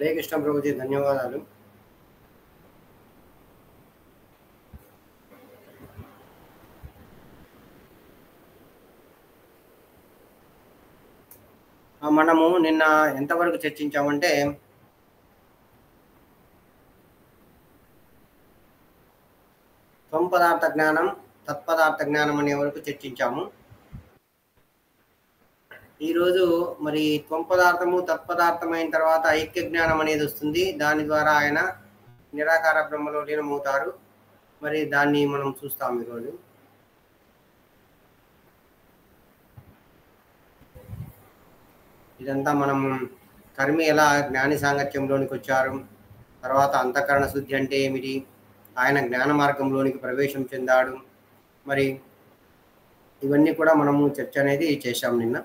హరే కృష్ణ ప్రభుజీ, ధన్యవాదాలు. మనము నిన్న ఎంతవరకు చర్చించామంటే త్వం పదార్థ జ్ఞానం, తత్పదార్థ జ్ఞానం అనే వరకు చర్చించాము. ఈరోజు మరి త్వం పదార్థము తత్పదార్థం అయిన తర్వాత ఐక్య జ్ఞానం అనేది వస్తుంది. దాని ద్వారా ఆయన నిరాకార బ్రహ్మలో లీనమవుతారు. మరి దాన్ని మనం చూస్తాం ఈరోజు. ఇదంతా మనం కర్మి ఎలా జ్ఞాని సాంగత్యంలోనికి వచ్చారు, తర్వాత అంతఃకరణ శుద్ధి అంటే ఏమిటి, ఆయన జ్ఞాన మార్గంలోనికి ప్రవేశం చెందాడు, మరి ఇవన్నీ కూడా మనము చర్చ అనేది చేశాం నిన్న.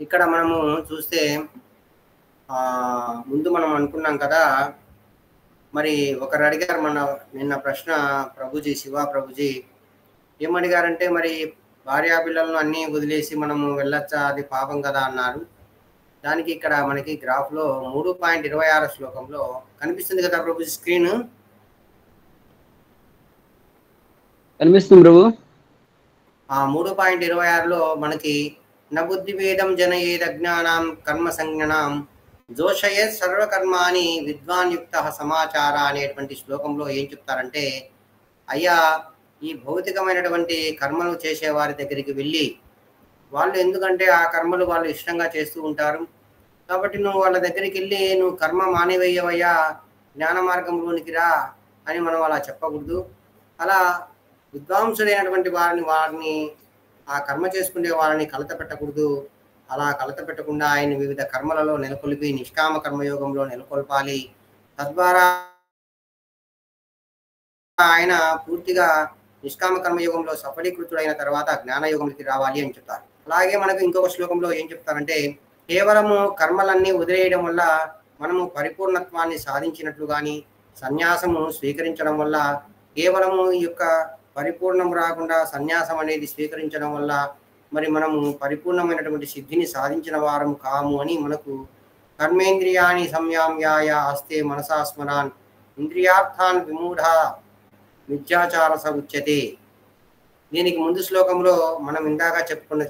ఇక్కడ మనము చూస్తే ముందు మనం అనుకున్నాం కదా, మరి ఒకరు అడిగారు నిన్న ప్రశ్న, ప్రభుజీ, శివ ప్రభుజీ ఏమడిగారంటే, మరి భార్యాపిల్లలను అన్నీ వదిలేసి మనము వెళ్ళొచ్చా, అది పాపం కదా అన్నారు. దానికి ఇక్కడ మనకి గ్రాఫ్లో 3.26 శ్లోకంలో కనిపిస్తుంది కదా ప్రభుజీ, స్క్రీన్ కనిపిస్తుంది ప్రభు. 3.26లో మనకి నబుద్ధి వేదం జనయేదజ్ఞానం కర్మ సంజ్ఞానం జోషయే సర్వకర్మాని విద్వాన్యుక్త సమాచార అనేటువంటి శ్లోకంలో ఏం చెప్తారంటే, అయ్యా, ఈ భౌతికమైనటువంటి కర్మలు చేసే వారి దగ్గరికి వెళ్ళి, వాళ్ళు ఎందుకంటే ఆ కర్మలు వాళ్ళు ఇష్టంగా చేస్తూ ఉంటారు కాబట్టి నువ్వు వాళ్ళ దగ్గరికి వెళ్ళి నువ్వు కర్మ మానేవేయవయ్యా, జ్ఞాన మార్గంలోనికి రా అని మనం అలా చెప్పకూడదు. అలా విద్వాంసుడైనటువంటి వారిని ఆ కర్మ చేసుకునే వాళ్ళని కలత పెట్టకూడదు. అలా కలత పెట్టకుండా ఆయన వివిధ కర్మలలో నెలకొల్పి నిష్కామ కర్మయోగంలో నెలకొల్పాలి. తద్వారా ఆయన పూర్తిగా నిష్కామ కర్మయోగంలో సఫలీకృతుడైన తర్వాత జ్ఞానయోగంలోకి రావాలి అని చెప్తారు. అలాగే మనకు ఇంకొక శ్లోకంలో ఏం చెప్తారంటే, కేవలము కర్మలన్నీ వదిలేయడం వల్ల మనము పరిపూర్ణత్వాన్ని సాధించినట్లు కానీ, సన్యాసము స్వీకరించడం వల్ల కేవలము ఈ యొక్క పరిపూర్ణం రాకుండా సన్యాసం అనేది స్వీకరించడం వల్ల మరి మనము పరిపూర్ణమైనటువంటి సిద్ధిని సాధించిన వారము కాము అని మనకు కర్మేంద్రియాన్ని సంయామ్యాయ ఆస్తే మనసా స్మరాన్ ఇంద్రియార్థాన్ విమూఢ మిథ్యాచారస ఉచ్యతే. దీనికి ముందు శ్లోకంలో మనం ఇందాక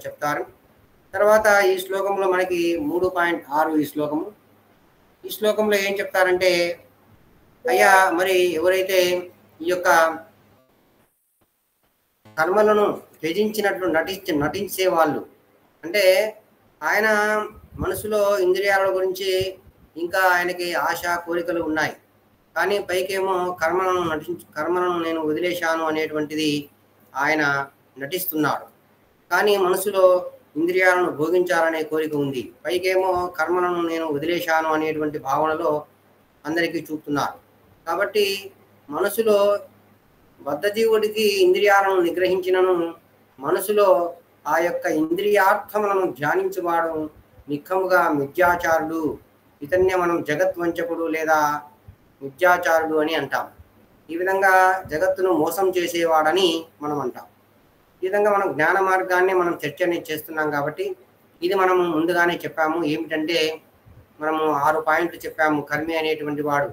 చెప్తారు. తర్వాత ఈ శ్లోకంలో మనకి 3.6 ఈ శ్లోకంలో ఏం చెప్తారంటే, అయ్యా, మరి ఎవరైతే ఈ యొక్క కర్మలను త్యజించినట్లు నటించే వాళ్ళు, అంటే ఆయన మనసులో ఇంద్రియాల గురించి ఇంకా ఆయనకి ఆశ కోరికలు ఉన్నాయి, కానీ పైకేమో కర్మలను నేను వదిలేశాను అనేటువంటిది ఆయన నటిస్తున్నాడు. కానీ మనసులో ఇంద్రియాలను భోగించాలనే కోరిక ఉంది, పైకేమో కర్మలను నేను వదిలేశాను అనేటువంటి భావనలో అందరికీ చూపుతున్నారు. కాబట్టి మనసులో బద్ధజీవుడికి ఇంద్రియాలను నిగ్రహించినను మనసులో ఆ యొక్క ఇంద్రియార్థములను ధ్యానించువాడు నిఖముగా మిథ్యాచారుడు. ఇతన్నే మనం జగద్వంచకుడు లేదా మిథ్యాచారుడు అని అంటాం. ఈ విధంగా జగత్తును మోసం చేసేవాడని మనం అంటాం. ఈ విధంగా మనం జ్ఞాన మార్గాన్ని మనం చర్చ అనేది చేస్తున్నాం కాబట్టి ఇది మనం ముందుగానే చెప్పాము. ఏమిటంటే మనము 6 పాయింట్లు చెప్పాము. కర్మి అనేటువంటి వాడు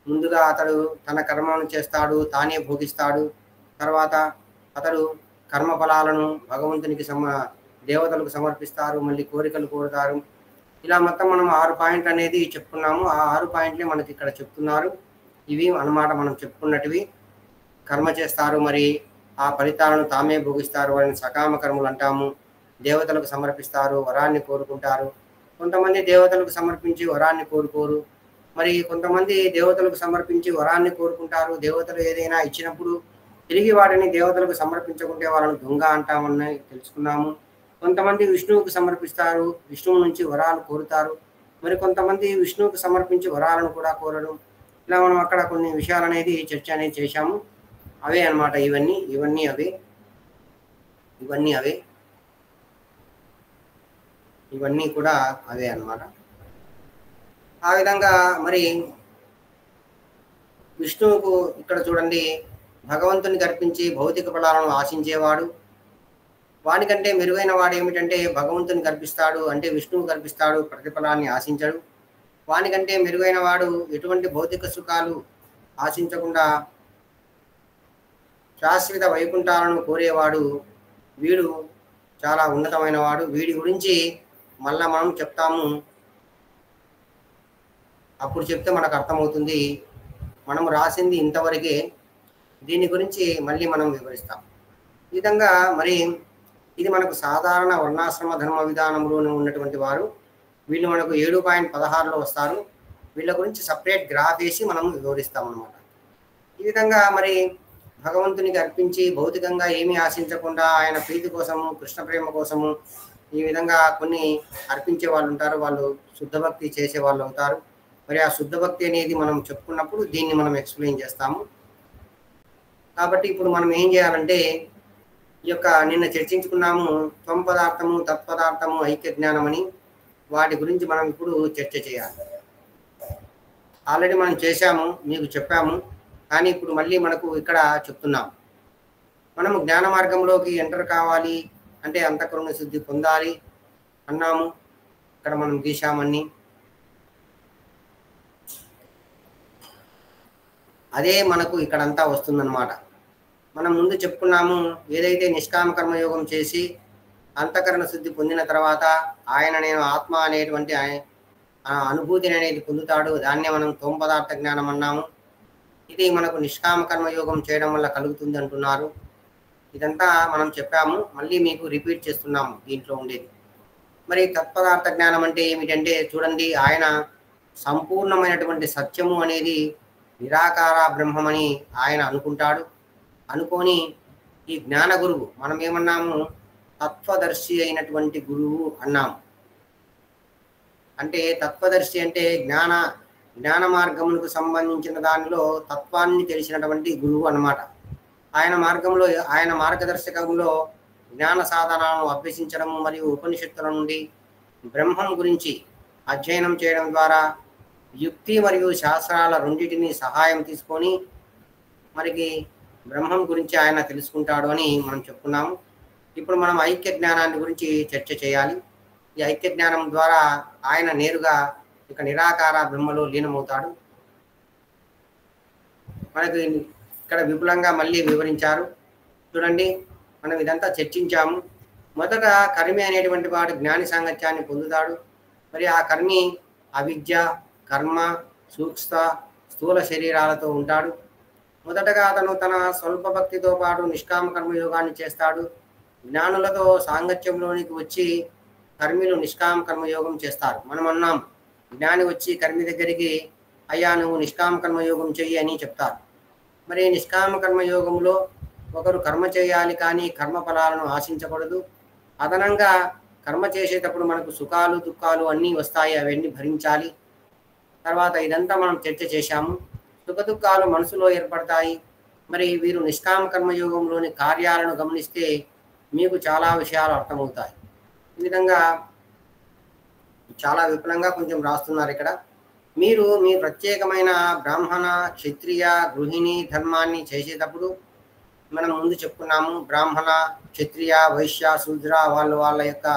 ముందుగా అతడు తన కర్మలను చేస్తాడు, తానే భోగిస్తాడు. తర్వాత అతడు కర్మఫలాలను భగవంతునికి దేవతలకు సమర్పిస్తారు, మళ్ళీ కోరికలు కోరుతారు. ఇలా మొత్తం మనం 6 పాయింట్లు అనేది చెప్పుకున్నాము. ఆ 6 పాయింట్లే మనకి ఇక్కడ చెప్తున్నారు. ఇవి అన్నమాట మనం చెప్పుకున్నటివి. కర్మ చేస్తారు, మరి ఆ ఫలితాలను తామే భోగిస్తారు, వారిని సకామ కర్మలు అంటాము. దేవతలకు సమర్పిస్తారు, వరాన్ని కోరుకుంటారు. కొంతమంది దేవతలకు సమర్పించి వరాన్ని కోరుకోరు. మరి కొంతమంది దేవతలకు సమర్పించి వరాన్ని కోరుకుంటారు. దేవతలు ఏదైనా ఇచ్చినప్పుడు తిరిగి వాటిని దేవతలకు సమర్పించకుంటే వాళ్ళని దొంగ అంటామని తెలుసుకున్నాము. కొంతమంది విష్ణువుకు సమర్పిస్తారు, విష్ణువు నుంచి వరాలు కోరుతారు. మరి కొంతమంది విష్ణువుకు సమర్పించి వరాలను కూడా కోరడం. ఇలా మనం అక్కడ కొన్ని విషయాలు అనేది చర్చ అనేది చేశాము. అవే అన్నమాట ఇవన్నీ అవే ఇవన్నీ కూడా అవే అన్నమాట. ఆ విధంగా మరి విష్ణువుకు ఇక్కడ చూడండి, భగవంతుని కల్పించి భౌతిక ఫలాలను ఆశించేవాడు, వానికంటే మెరుగైన వాడు ఏమిటంటే భగవంతుని కల్పిస్తాడు, అంటే విష్ణువు కల్పిస్తాడు, ప్రతిఫలాన్ని ఆశించడు. వానికంటే మెరుగైన వాడు ఎటువంటి భౌతిక సుఖాలు ఆశించకుండా శాశ్వత వైకుంఠాలను కోరేవాడు. వీడు చాలా ఉన్నతమైన వాడు. వీడి గురించి మళ్ళా మనం చెప్తాము, అప్పుడు చెప్తే మనకు అర్థమవుతుంది. మనం రాసింది ఇంతవరకే, దీని గురించి మళ్ళీ మనం వివరిస్తాం. ఈ విధంగా మరి ఇది మనకు సాధారణ వర్ణాశ్రమ ధర్మ విధానంలోనే ఉన్నటువంటి వారు. వీళ్ళు మనకు 7.16లో వస్తారు. వీళ్ళ గురించి సపరేట్ గ్రాఫ్ వేసి మనం వివరిస్తాం అన్నమాట. ఈ విధంగా మరి భగవంతునికి అర్పించి భౌతికంగా ఏమీ ఆశించకుండా ఆయన ప్రీతి కోసము, కృష్ణ ప్రేమ కోసము ఈ విధంగా కొన్ని అర్పించే వాళ్ళు ఉంటారు. వాళ్ళు శుద్ధ భక్తి చేసే వాళ్ళు అవుతారు. మరి ఆ శుద్ధ భక్తి అనేది మనం చెప్పుకున్నప్పుడు దీన్ని మనం ఎక్స్ప్లెయిన్ చేస్తాము. కాబట్టి ఇప్పుడు మనం ఏం చేయాలంటే, ఈ యొక్క నిన్న చర్చించుకున్నాము త్వం పదార్థము, తత్పదార్థము, ఐక్య జ్ఞానం అని. వాటి గురించి మనం ఇప్పుడు చర్చ చేయాలి. ఆల్రెడీ మనం చేశాము, మీకు చెప్పాము, కానీ ఇప్పుడు మళ్ళీ మనకు ఇక్కడ చెప్తున్నాం. మనము జ్ఞాన మార్గంలోకి ఎంటర్ కావాలి అంటే అంతఃకరణ శుద్ధి పొందాలి అన్నాము. ఇక్కడ మనం గీశామని. అదే మనకు ఇక్కడంతా వస్తుందన్నమాట. మనం ముందు చెప్పుకున్నాము, ఏదైతే నిష్కామ కర్మయోగం చేసి అంతఃకరణ శుద్ధి పొందిన తర్వాత ఆయన నేను ఆత్మ అనేటువంటి అనుభూతిని అనేది పొందుతాడు. దాన్నే మనం త్వం పదార్థ జ్ఞానం అన్నాము. ఇది మనకు నిష్కామ కర్మయోగం చేయడం వల్ల కలుగుతుంది అంటున్నారు. ఇదంతా మనం చెప్పాము, మళ్ళీ మీకు రిపీట్ చేస్తున్నాము దీంట్లో ఉండేది. మరి తత్పదార్థ జ్ఞానం అంటే ఏమిటంటే చూడండి, ఆయన సంపూర్ణమైనటువంటి సత్యము అనేది నిరాకార బ్రహ్మమని ఆయన అనుకుంటాడు. అనుకొని ఈ జ్ఞాన గురువు, మనం ఏమన్నాము, తత్వదర్శి అయినటువంటి గురువు అన్నాము. అంటే తత్వదర్శి అంటే జ్ఞాన మార్గములకు సంబంధించిన దానిలో తత్వాన్ని తెలిసినటువంటి గురువు అన్నమాట. ఆయన మార్గదర్శకంలో జ్ఞాన సాధనాలను అభ్యసించడం మరియు ఉపనిషత్తుల నుండి బ్రహ్మం గురించి అధ్యయనం చేయడం ద్వారా యుక్తి మరియు శాస్త్రాల రెండింటిని సహాయం తీసుకొని మనకి బ్రహ్మం గురించి ఆయన తెలుసుకుంటాడు అని మనం చెప్పుకున్నాము. ఇప్పుడు మనం ఐక్య జ్ఞానాన్ని గురించి చర్చ చేయాలి. ఈ ఐక్య జ్ఞానం ద్వారా ఆయన నేరుగా ఇక నిరాకార బ్రహ్మలో లీనమవుతాడు. మనకి ఇక్కడ విపులంగా మళ్ళీ వివరించారు. చూడండి, మనం ఇదంతా చర్చించాము. మొదట కర్మి అనేటువంటి వాడు జ్ఞాని సాంగత్యాన్ని పొందుతాడు. మరి ఆ కర్మి అవిద్య, కర్మ, సూక్ష్మ, స్థూల శరీరాలతో ఉంటాడు. మొదటగా అతను తన స్వల్ప భక్తితో పాటు నిష్కామ కర్మయోగాన్ని చేస్తాడు. జ్ఞానులతో సాంగత్యంలోనికి వచ్చి కర్మిలు నిష్కామ కర్మయోగం చేస్తారు. మనం అన్నాం, జ్ఞాని వచ్చి కర్మి దగ్గరికి, అయ్యా నువ్వు నిష్కామ కర్మయోగం చెయ్యి అని చెప్తారు. మరి నిష్కామ కర్మయోగంలో ఒకరు కర్మ చేయాలి, కానీ కర్మ ఫలాలను ఆశించకూడదు. అదనంగా కర్మ చేసేటప్పుడు మనకు సుఖాలు దుఃఖాలు అన్నీ వస్తాయి, అవన్నీ భరించాలి. తర్వాత ఇదంతా మనం చర్చ చేశాము. సుఖ దుఃఖాలు మనసులో ఏర్పడతాయి. మరి వీరు నిష్కామ కర్మయోగంలోని కార్యాలను గమనిస్తే మీకు చాలా విషయాలు అర్థమవుతాయి. ఈ విధంగా చాలా విపులంగా కొంచెం రాస్తున్నారు ఇక్కడ. మీరు మీ ప్రత్యేకమైన బ్రాహ్మణ, క్షత్రియ, గృహిణి ధర్మాన్ని చేసేటప్పుడు మనం ముందు చెప్పుకున్నాము, బ్రాహ్మణ, క్షత్రియ, వైశ్య, శూద్ర వాళ్ళ యొక్క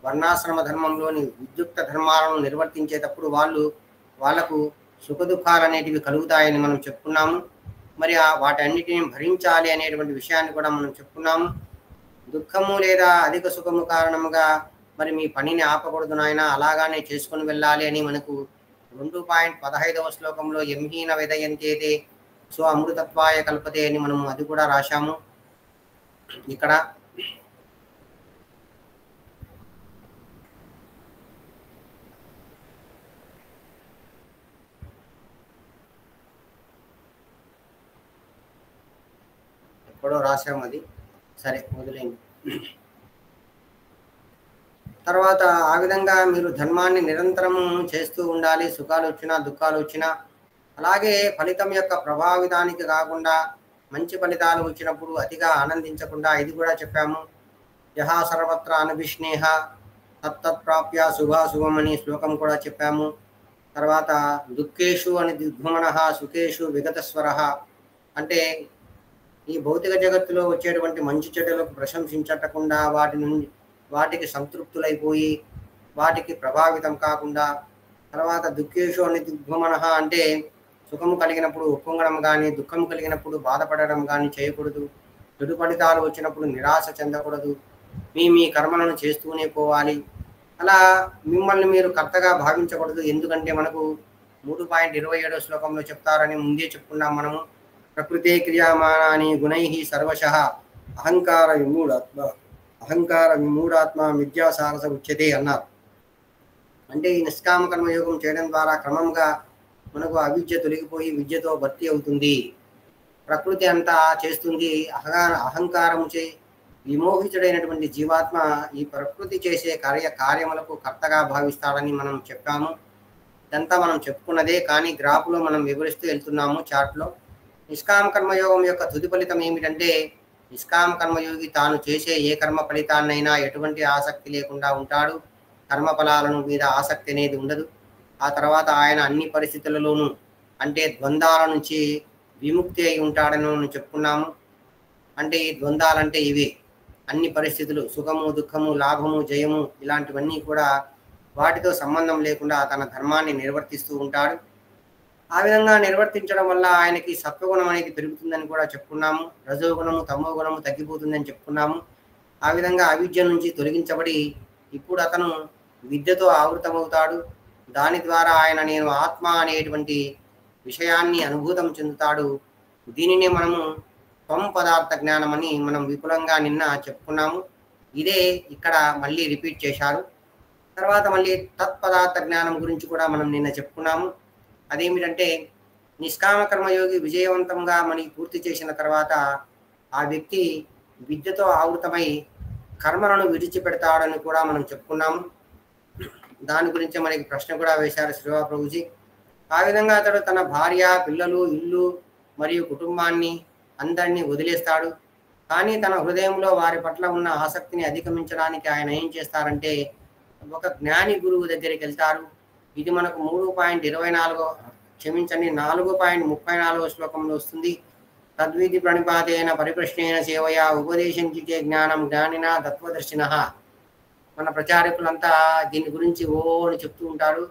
వర్ణాశ్రమ ధర్మంలోని విద్యుక్త ధర్మాలను నిర్వర్తించేటప్పుడు వాళ్ళకు సుఖ దుఃఖాలు అనేటివి కలుగుతాయని మనం చెప్పుకున్నాము. మరి వాటన్నిటిని భరించాలి అనేటువంటి విషయాన్ని కూడా మనం చెప్పుకున్నాము. దుఃఖము లేదా అధిక సుఖము కారణముగా మరి మీ పనిని ఆపకూడదు నాయన, అలాగానే చేసుకొని వెళ్ళాలి అని మనకు 2.15వ శ్లోకంలో ఎంహీన విదయంతేతే సో అమృతత్వాయ కల్పతే అని మనము అది కూడా రాశాము. ఇక్కడ ఎప్పుడో రాశాము, అది సరే వదిలేండి. తర్వాత ఆ విధంగా మీరు ధర్మాన్ని నిరంతరము చేస్తూ ఉండాలి, సుఖాలు వచ్చినా దుఃఖాలు వచ్చినా. అలాగే ఫలితం యొక్క ప్రభావితానికి కాకుండా మంచి ఫలితాలు వచ్చినప్పుడు అతిగా ఆనందించకుండా, ఇది కూడా చెప్పాము. యహా సర్వత్ర అనభిష్ణేహ తత్తత్ప్రాప్య శుభాశుభం అని శ్లోకం కూడా చెప్పాము. తర్వాత దుఃఖేషు అని దిగ్భ్రమణ, సుఖేషు విగతస్వర. అంటే ఈ భౌతిక జగత్తులో వచ్చేటువంటి మంచి చెడులకు ప్రశంసించకుండా వాటికి సంతృప్తులైపోయి వాటికి ప్రభావితం కాకుండా, తర్వాత దుఃఖేషు అని దిగ్భ్రమణ అంటే సుఖము కలిగినప్పుడు ఉప్పొంగడం కానీ, దుఃఖం కలిగినప్పుడు బాధపడడం కానీ చేయకూడదు. చెడు ఫలితాలు వచ్చినప్పుడు నిరాశ చెందకూడదు. మీ కర్మలను చేస్తూనే పోవాలి. అలా మిమ్మల్ని మీరు కర్తగా భావించకూడదు. ఎందుకంటే మనకు 3.27 శ్లోకంలో చెప్తారని ముందే చెప్పుకున్నాం మనము. ప్రకృతే క్రియామానాని గుణై సర్వశః అహంకార విమూఢాత్మ మిథ్యాసారస ఉచ్యతే అన్నారు. అంటే ఈ నిష్కామ కర్మయోగం చేయడం ద్వారా క్రమంగా మనకు అవిద్య తొలగిపోయి విద్యతో భర్తీ అవుతుంది. ప్రకృతి అంతా చేస్తుంది. అహంకారముచే విమోహితుడైనటువంటి జీవాత్మ ఈ ప్రకృతి చేసే కార్యములకు కర్తగా భావిస్తాడని మనం చెప్పాము. ఇదంతా మనం చెప్పుకున్నదే, కానీ గ్రాఫ్లో మనం వివరిస్తూ వెళ్తున్నాము చార్ట్లో. నిష్కామ కర్మయోగం యొక్క తుది ఫలితం ఏమిటంటే, నిష్కామ కర్మయోగి తాను చేసే ఏ కర్మ ఫలితాన్నైనా ఎటువంటి ఆసక్తి లేకుండా ఉంటాడు. కర్మఫలాలను మీద ఆసక్తి అనేది ఉండదు. ఆ తర్వాత ఆయన అన్ని పరిస్థితులలోనూ అంటే ద్వంద్వాల నుంచి విముక్తి అయి ఉంటాడని చెప్పుకున్నాము. అంటే ఈ ద్వంద్వాలంటే ఇవి అన్ని పరిస్థితులు, సుఖము దుఃఖము లాభము జయము ఇలాంటివన్నీ కూడా వాటితో సంబంధం లేకుండా తన ధర్మాన్ని నిర్వర్తిస్తూ ఉంటాడు. ఆ విధంగా నిర్వర్తించడం వల్ల ఆయనకి సత్వగుణం అనేది పెరుగుతుందని కూడా చెప్పుకున్నాము. రజోగుణము తమో గుణము తగ్గిపోతుందని చెప్పుకున్నాము. ఆ విధంగా అవిద్య నుంచి తొలగించబడి ఇప్పుడు అతను విద్యతో ఆవృతమవుతాడు. దాని ద్వారా ఆయన నేను ఆత్మ అనేటువంటి విషయాన్ని అనుభూతం చెందుతాడు. దీనిని మనము త్వం పదార్థ జ్ఞానం అని మనం విపులంగా నిన్న చెప్పుకున్నాము. ఇదే ఇక్కడ మళ్ళీ రిపీట్ చేశారు. తర్వాత మళ్ళీ తత్పదార్థ జ్ఞానం గురించి కూడా మనం నిన్న చెప్పుకున్నాము. అదేమిటంటే నిష్కామ కర్మయోగి విజయవంతంగా మనకి పూర్తి చేసిన తర్వాత ఆ వ్యక్తి విద్యతో ఆవృతమై కర్మలను విడిచిపెడతాడని కూడా మనం చెప్పుకున్నాము. దాని గురించి మనకి ప్రశ్న కూడా వేశారు శ్రీవా ప్రభుజీ. ఆ విధంగా అతడు తన భార్య, పిల్లలు, ఇల్లు మరియు కుటుంబాన్ని అందరినీ వదిలేస్తాడు. కానీ తన హృదయంలో వారి పట్ల ఉన్న ఆసక్తిని అధిగమించడానికి ఆయన ఏం చేస్తారంటే ఒక జ్ఞాని గురువు దగ్గరికి వెళ్తారు. ఇది మనకు 4.34 శ్లోకంలో వస్తుంది. తద్విధి ప్రణిపాతేన పరిప్రశ్నేన సేవయా ఉపదేశించితే జ్ఞానం జ్ఞానిన తత్వదర్శిన. మన ప్రచారకులంతా దీని గురించి ఓ అని చెప్తూ ఉంటారు.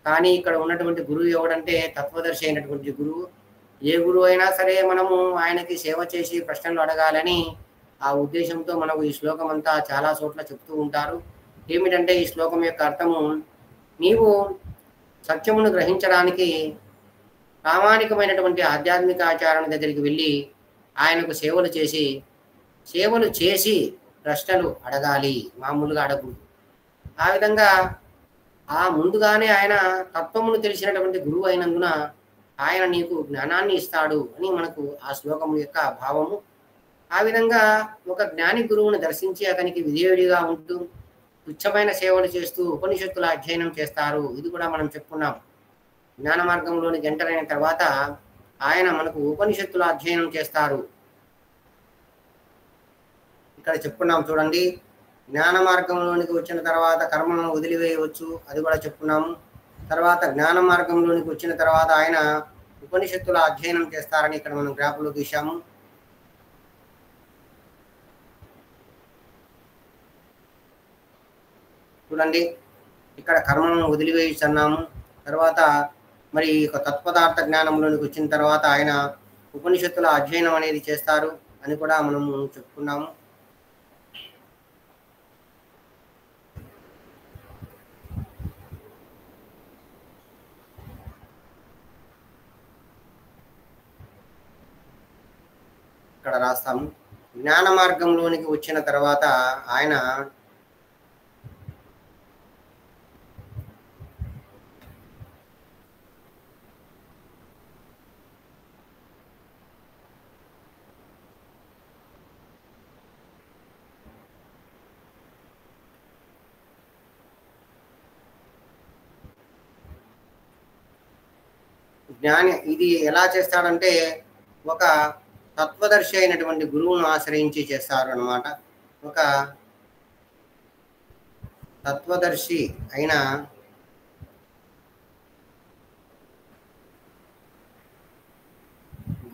కానీ ఇక్కడ ఉన్నటువంటి గురువు ఎవడంటే తత్వదర్శి అయినటువంటి గురువు. ఏ గురువు అయినా సరే మనము ఆయనకి సేవ చేసి ప్రశ్నలు అడగాలని ఆ ఉద్దేశంతో మనకు ఈ శ్లోకం అంతా చాలా చోట్ల చెప్తూ ఉంటారు. ఏమిటంటే ఈ శ్లోకం యొక్క అర్థము, నీవు సత్యమును గ్రహించడానికి ప్రామాణికమైనటువంటి ఆధ్యాత్మిక ఆచారణ దగ్గరికి వెళ్ళి ఆయనకు సేవలు చేసి ప్రశ్నలు అడగాలి, మామూలుగా అడగకూడదు. ఆ విధంగా ఆ ముందుగానే ఆయన తత్వమును తెలిసినటువంటి గురువు అయినందున ఆయన నీకు జ్ఞానాన్ని ఇస్తాడు అని మనకు ఆ శ్లోకం యొక్క భావము. ఆ విధంగా ఒక జ్ఞాని గురువును దర్శించి అతనికి విధేయుడిగా ఉంటూ తుచ్చమైన సేవలు చేస్తూ ఉపనిషత్తుల అధ్యయనం చేస్తారు. ఇది కూడా మనం చెప్పుకున్నాం. జ్ఞాన మార్గంలోనికి ఎంటర్ అయిన తర్వాత ఆయన మనకు ఉపనిషత్తుల అధ్యయనం చేస్తారు. ఇక్కడ చెప్పుకున్నాం చూడండి. జ్ఞాన మార్గంలోనికి వచ్చిన తర్వాత కర్మను వదిలివేయవచ్చు, అది కూడా చెప్పుకున్నాము. తర్వాత జ్ఞాన మార్గంలోనికి వచ్చిన తర్వాత ఆయన ఉపనిషత్తుల అధ్యయనం చేస్తారని ఇక్కడ మనం గ్రాఫ్లో గీశాము. చూడండి, ఇక్కడ కర్మను వదిలివేయుచున్నాము. తర్వాత మరి ఒక తత్పదార్థ జ్ఞానంలోనికి వచ్చిన తర్వాత ఆయన ఉపనిషత్తుల అధ్యయనం అనేది చేస్తారు అని కూడా మనము చెప్పుకున్నాము. ఇక్కడ రాస్తాము. జ్ఞాన మార్గంలోనికి వచ్చిన తర్వాత ఆయన ఇది ఎలా చేస్తాడంటే ఒక తత్వదర్శి అయినటువంటి గురువును ఆశ్రయించి చేస్తారు అన్నమాట. ఒక తత్వదర్శి అయిన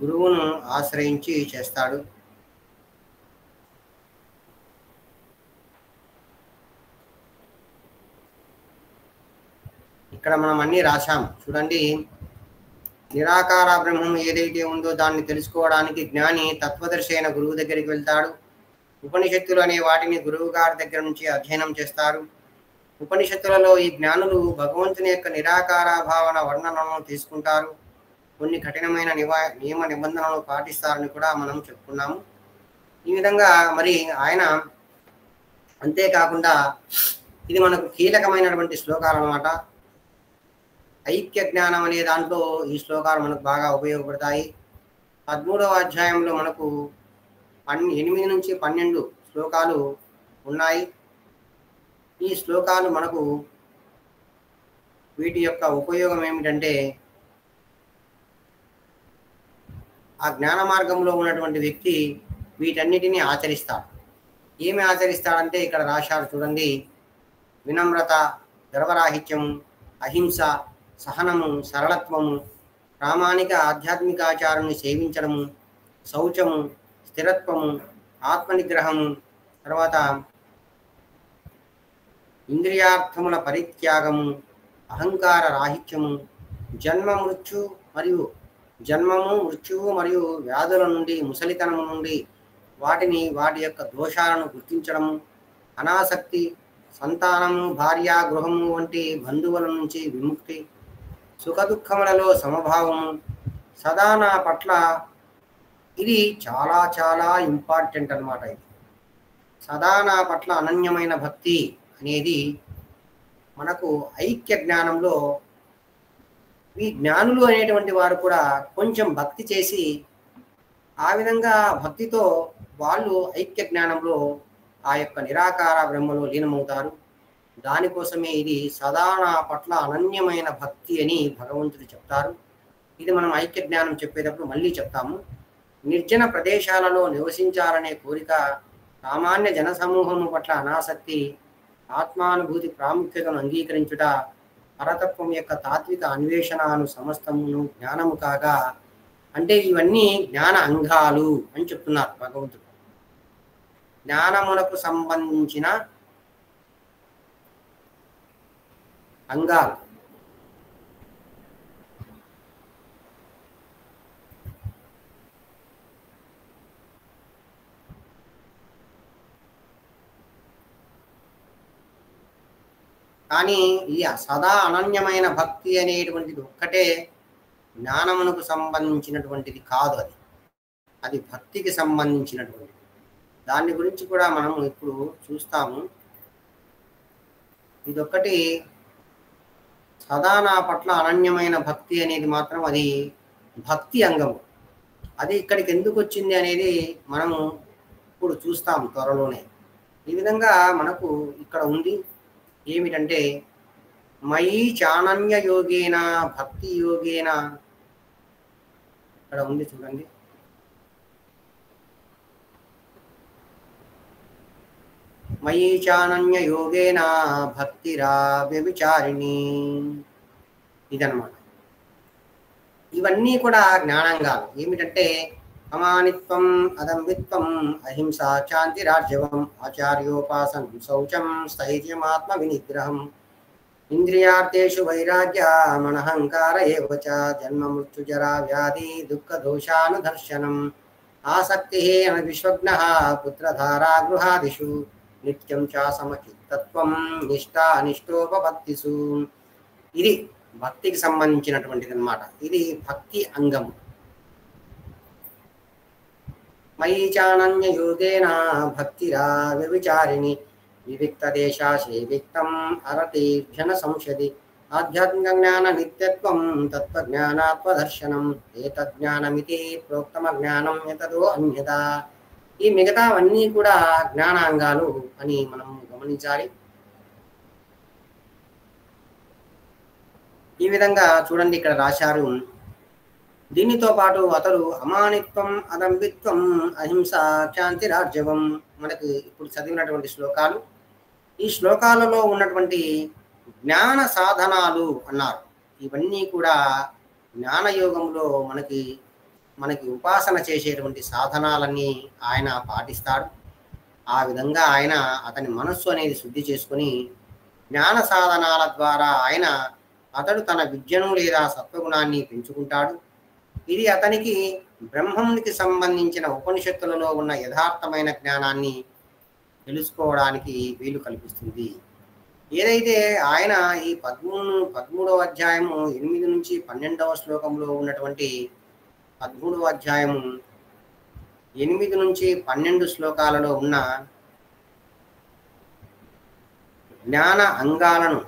గురువును ఆశ్రయించి చేస్తాడు. ఇక్కడ మనం అన్నీ రాశాం చూడండి. నిరాకార బ్రహ్మం ఏదైతే ఉందో దాన్ని తెలుసుకోవడానికి జ్ఞాని తత్వదర్శి అయిన గురువు దగ్గరికి వెళ్తాడు. ఉపనిషత్తులు అనే వాటిని గురువు గారి దగ్గర నుంచి అధ్యయనం చేస్తారు. ఉపనిషత్తులలో ఈ జ్ఞానులు భగవంతుని యొక్క నిరాకార భావన వర్ణనను తీసుకుంటారు. కొన్ని కఠినమైన నియమ నిబంధనలు పాటిస్తారని కూడా మనం చెప్పుకున్నాము. ఈ విధంగా మరి ఆయన అంతేకాకుండా ఇది మనకు కీలకమైనటువంటి శ్లోకాలు అన్నమాట. ఐక్య జ్ఞానం అనే దాంట్లో ఈ శ్లోకాలు మనకు బాగా ఉపయోగపడతాయి. 13వ అధ్యాయంలో మనకు 8 నుంచి 12 శ్లోకాలు ఉన్నాయి. ఈ శ్లోకాలు మనకు వీటి యొక్క ఉపయోగం ఏమిటంటే ఆ జ్ఞాన మార్గంలో ఉన్నటువంటి వ్యక్తి వీటన్నిటినీ ఆచరిస్తాడు. ఏమి ఆచరిస్తాడంటే ఇక్కడ రాశారు చూడండి. వినమ్రత, గర్వరాహిత్యము, అహింస, సహనము, సరళత్వము, ప్రామాణిక ఆధ్యాత్మికాచారాన్ని సేవించడము, శౌచము, స్థిరత్వము, ఆత్మనిగ్రహము, తర్వాత ఇంద్రియార్థముల పరిత్యాగము, అహంకార రాహిత్యము, జన్మము మృత్యువు మరియు వ్యాధుల నుండి, ముసలితనము నుండి వాటి యొక్క దోషాలను గుర్తించడము, అనాసక్తి, సంతానము, భార్య, గృహము వంటి బంధువుల నుంచి విముక్తి, సుఖదుఖములలో సమభావము, సదా నా పట్ల, ఇది చాలా చాలా ఇంపార్టెంట్ అన్నమాట. ఇది సదా నా పట్ల అనన్యమైన భక్తి అనేది మనకు ఐక్య జ్ఞానంలో ఈ జ్ఞానులు అనేటువంటి వారు కూడా కొంచెం భక్తి చేసి ఆ విధంగా భక్తితో వాళ్ళు ఐక్య జ్ఞానంలో ఆ యొక్క నిరాకార బ్రహ్మలో లీనమవుతారు. దానికోసమే ఇది సదా నా పట్ల అనన్యమైన భక్తి అని భగవంతుడు చెప్తారు. ఇది మనం ఐక్య జ్ఞానం చెప్పేటప్పుడు మళ్ళీ చెప్తాము. నిర్జన ప్రదేశాలలో నివసించాలనే కోరిక, సామాన్య జనసమూహము పట్ల అనాసక్తి, ఆత్మానుభూతి ప్రాముఖ్యతను అంగీకరించుట, పరతత్వం యొక్క తాత్విక అన్వేషణను సమస్తమును జ్ఞానము కాగా, అంటే ఇవన్నీ జ్ఞాన అంగాలు అని చెప్తున్నారు భగవంతుడు. జ్ఞానమునకు సంబంధించిన అంగాలు. కానీ ఈ సదా అనన్యమైన భక్తి అనేటువంటిది ఒక్కటే జ్ఞానమునకు సంబంధించినటువంటిది కాదు. అది భక్తికి సంబంధించినటువంటిది. దాని గురించి కూడా మనం ఇప్పుడు చూస్తాము. ఇదొక్కటి సదా నా పట్ల అనన్యమైన భక్తి అనేది మాత్రం అది భక్తి అంగము. అది ఇక్కడికి ఎందుకు వచ్చింది అనేది మనము ఇప్పుడు చూస్తాము త్వరలోనే. ఈ విధంగా మనకు ఇక్కడ ఉంది ఏమిటంటే మయి చానన్య యోగేన భక్తి యోగేన, ఇక్కడ ఉంది చూడండి. మయి చానన్య యోగేన భక్తిరా వ్యభిచారిణి, ఇదన్నమాట. ఇవన్నీ కూడా జ్ఞానాంగాలు. ఏమిటంటే అమానిత్వం, అదంబిత్వం, అహింస, శాంతిరార్జవం, ఆచార్యోపాసనం, శౌచం, స్థైర్యమాత్మ వినిగ్రహం, ఇంద్రియార్థేషు వైరాగ్య, మనహంకార ఏవ చ, జన్మ మృత్యుజరా వ్యాధి దుఃఖ దోషానుదర్శనం, ఆసక్తి అనవిశ్వజ్ఞః పుత్రధారా గృహాదిషు, నిత్యం చ సమచిత్తత్వం, నిష్ఠా అనిష్టోపపత్తిషు. ఇది భక్తికి సంబంధించినటువంటిది అన్నమాట. ఇది భక్తి అంగం. మయి చానన్య యోగేన భక్తిరా వ్యభిచారిణి, వివిక్త దేశాశే విక్తం అరతేభ్యన సంశది, ఆధ్యాత్మిక జ్ఞాన నిత్యత్వం తత్వజ్ఞానాత్వదర్శనం, ఏతజ్ఞానమితి ప్రోక్తమ జ్ఞానం యతదో అన్యదా. ఈ మిగతావన్నీ కూడా జ్ఞానాంగాలు అని మనం గమనించాలి. ఈ విధంగా చూడండి ఇక్కడ రాశారు. దీనితో పాటు అతడు అమానిత్వం, అదంబిత్వం, అహింస, శాంతిరార్జవం మనకు ఇప్పుడు చదివినటువంటి శ్లోకాలు. ఈ శ్లోకాలలో ఉన్నటువంటి జ్ఞాన సాధనాలు అన్నారు. ఇవన్నీ కూడా జ్ఞానయోగంలో మనకి మనకి ఉపాసన చేసేటువంటి సాధనాలన్నీ ఆయన పాటిస్తాడు. ఆ విధంగా ఆయన అతని మనస్సు అనేది శుద్ధి చేసుకొని జ్ఞాన సాధనాల ద్వారా అతడు తన విద్యను లేదా సత్వగుణాన్ని పెంచుకుంటాడు. ఇది అతనికి బ్రహ్మంకి సంబంధించిన ఉపనిషత్తులలో ఉన్న యథార్థమైన జ్ఞానాన్ని తెలుసుకోవడానికి వీలు కల్పిస్తుంది. ఏదైతే ఆయన ఈ 13వ అధ్యాయము 8 నుంచి 12వ శ్లోకంలో ఉన్నటువంటి 13వ అధ్యాయము 8 నుంచి 12 శ్లోకాలలో ఉన్న జ్ఞాన అంగాలను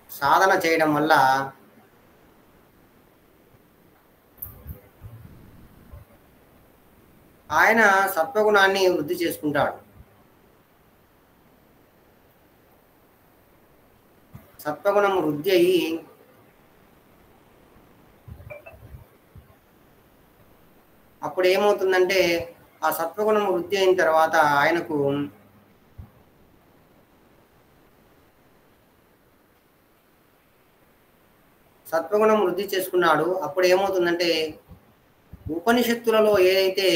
సాధన చేయడం వల్ల ఆయన సత్వగుణాన్ని వృద్ధి చేసుకుంటాడు. సత్వగుణం వృద్ధి అయ్యి అప్పుడు ఏమవుతుందంటే ఆ సత్వగుణం వృద్ధి అయిన తర్వాత ఆయనకు సత్వగుణం వృద్ధి చేసుకున్నాడు. అప్పుడు ఏమవుతుందంటే ఉపనిషత్తులలో ఏదైతే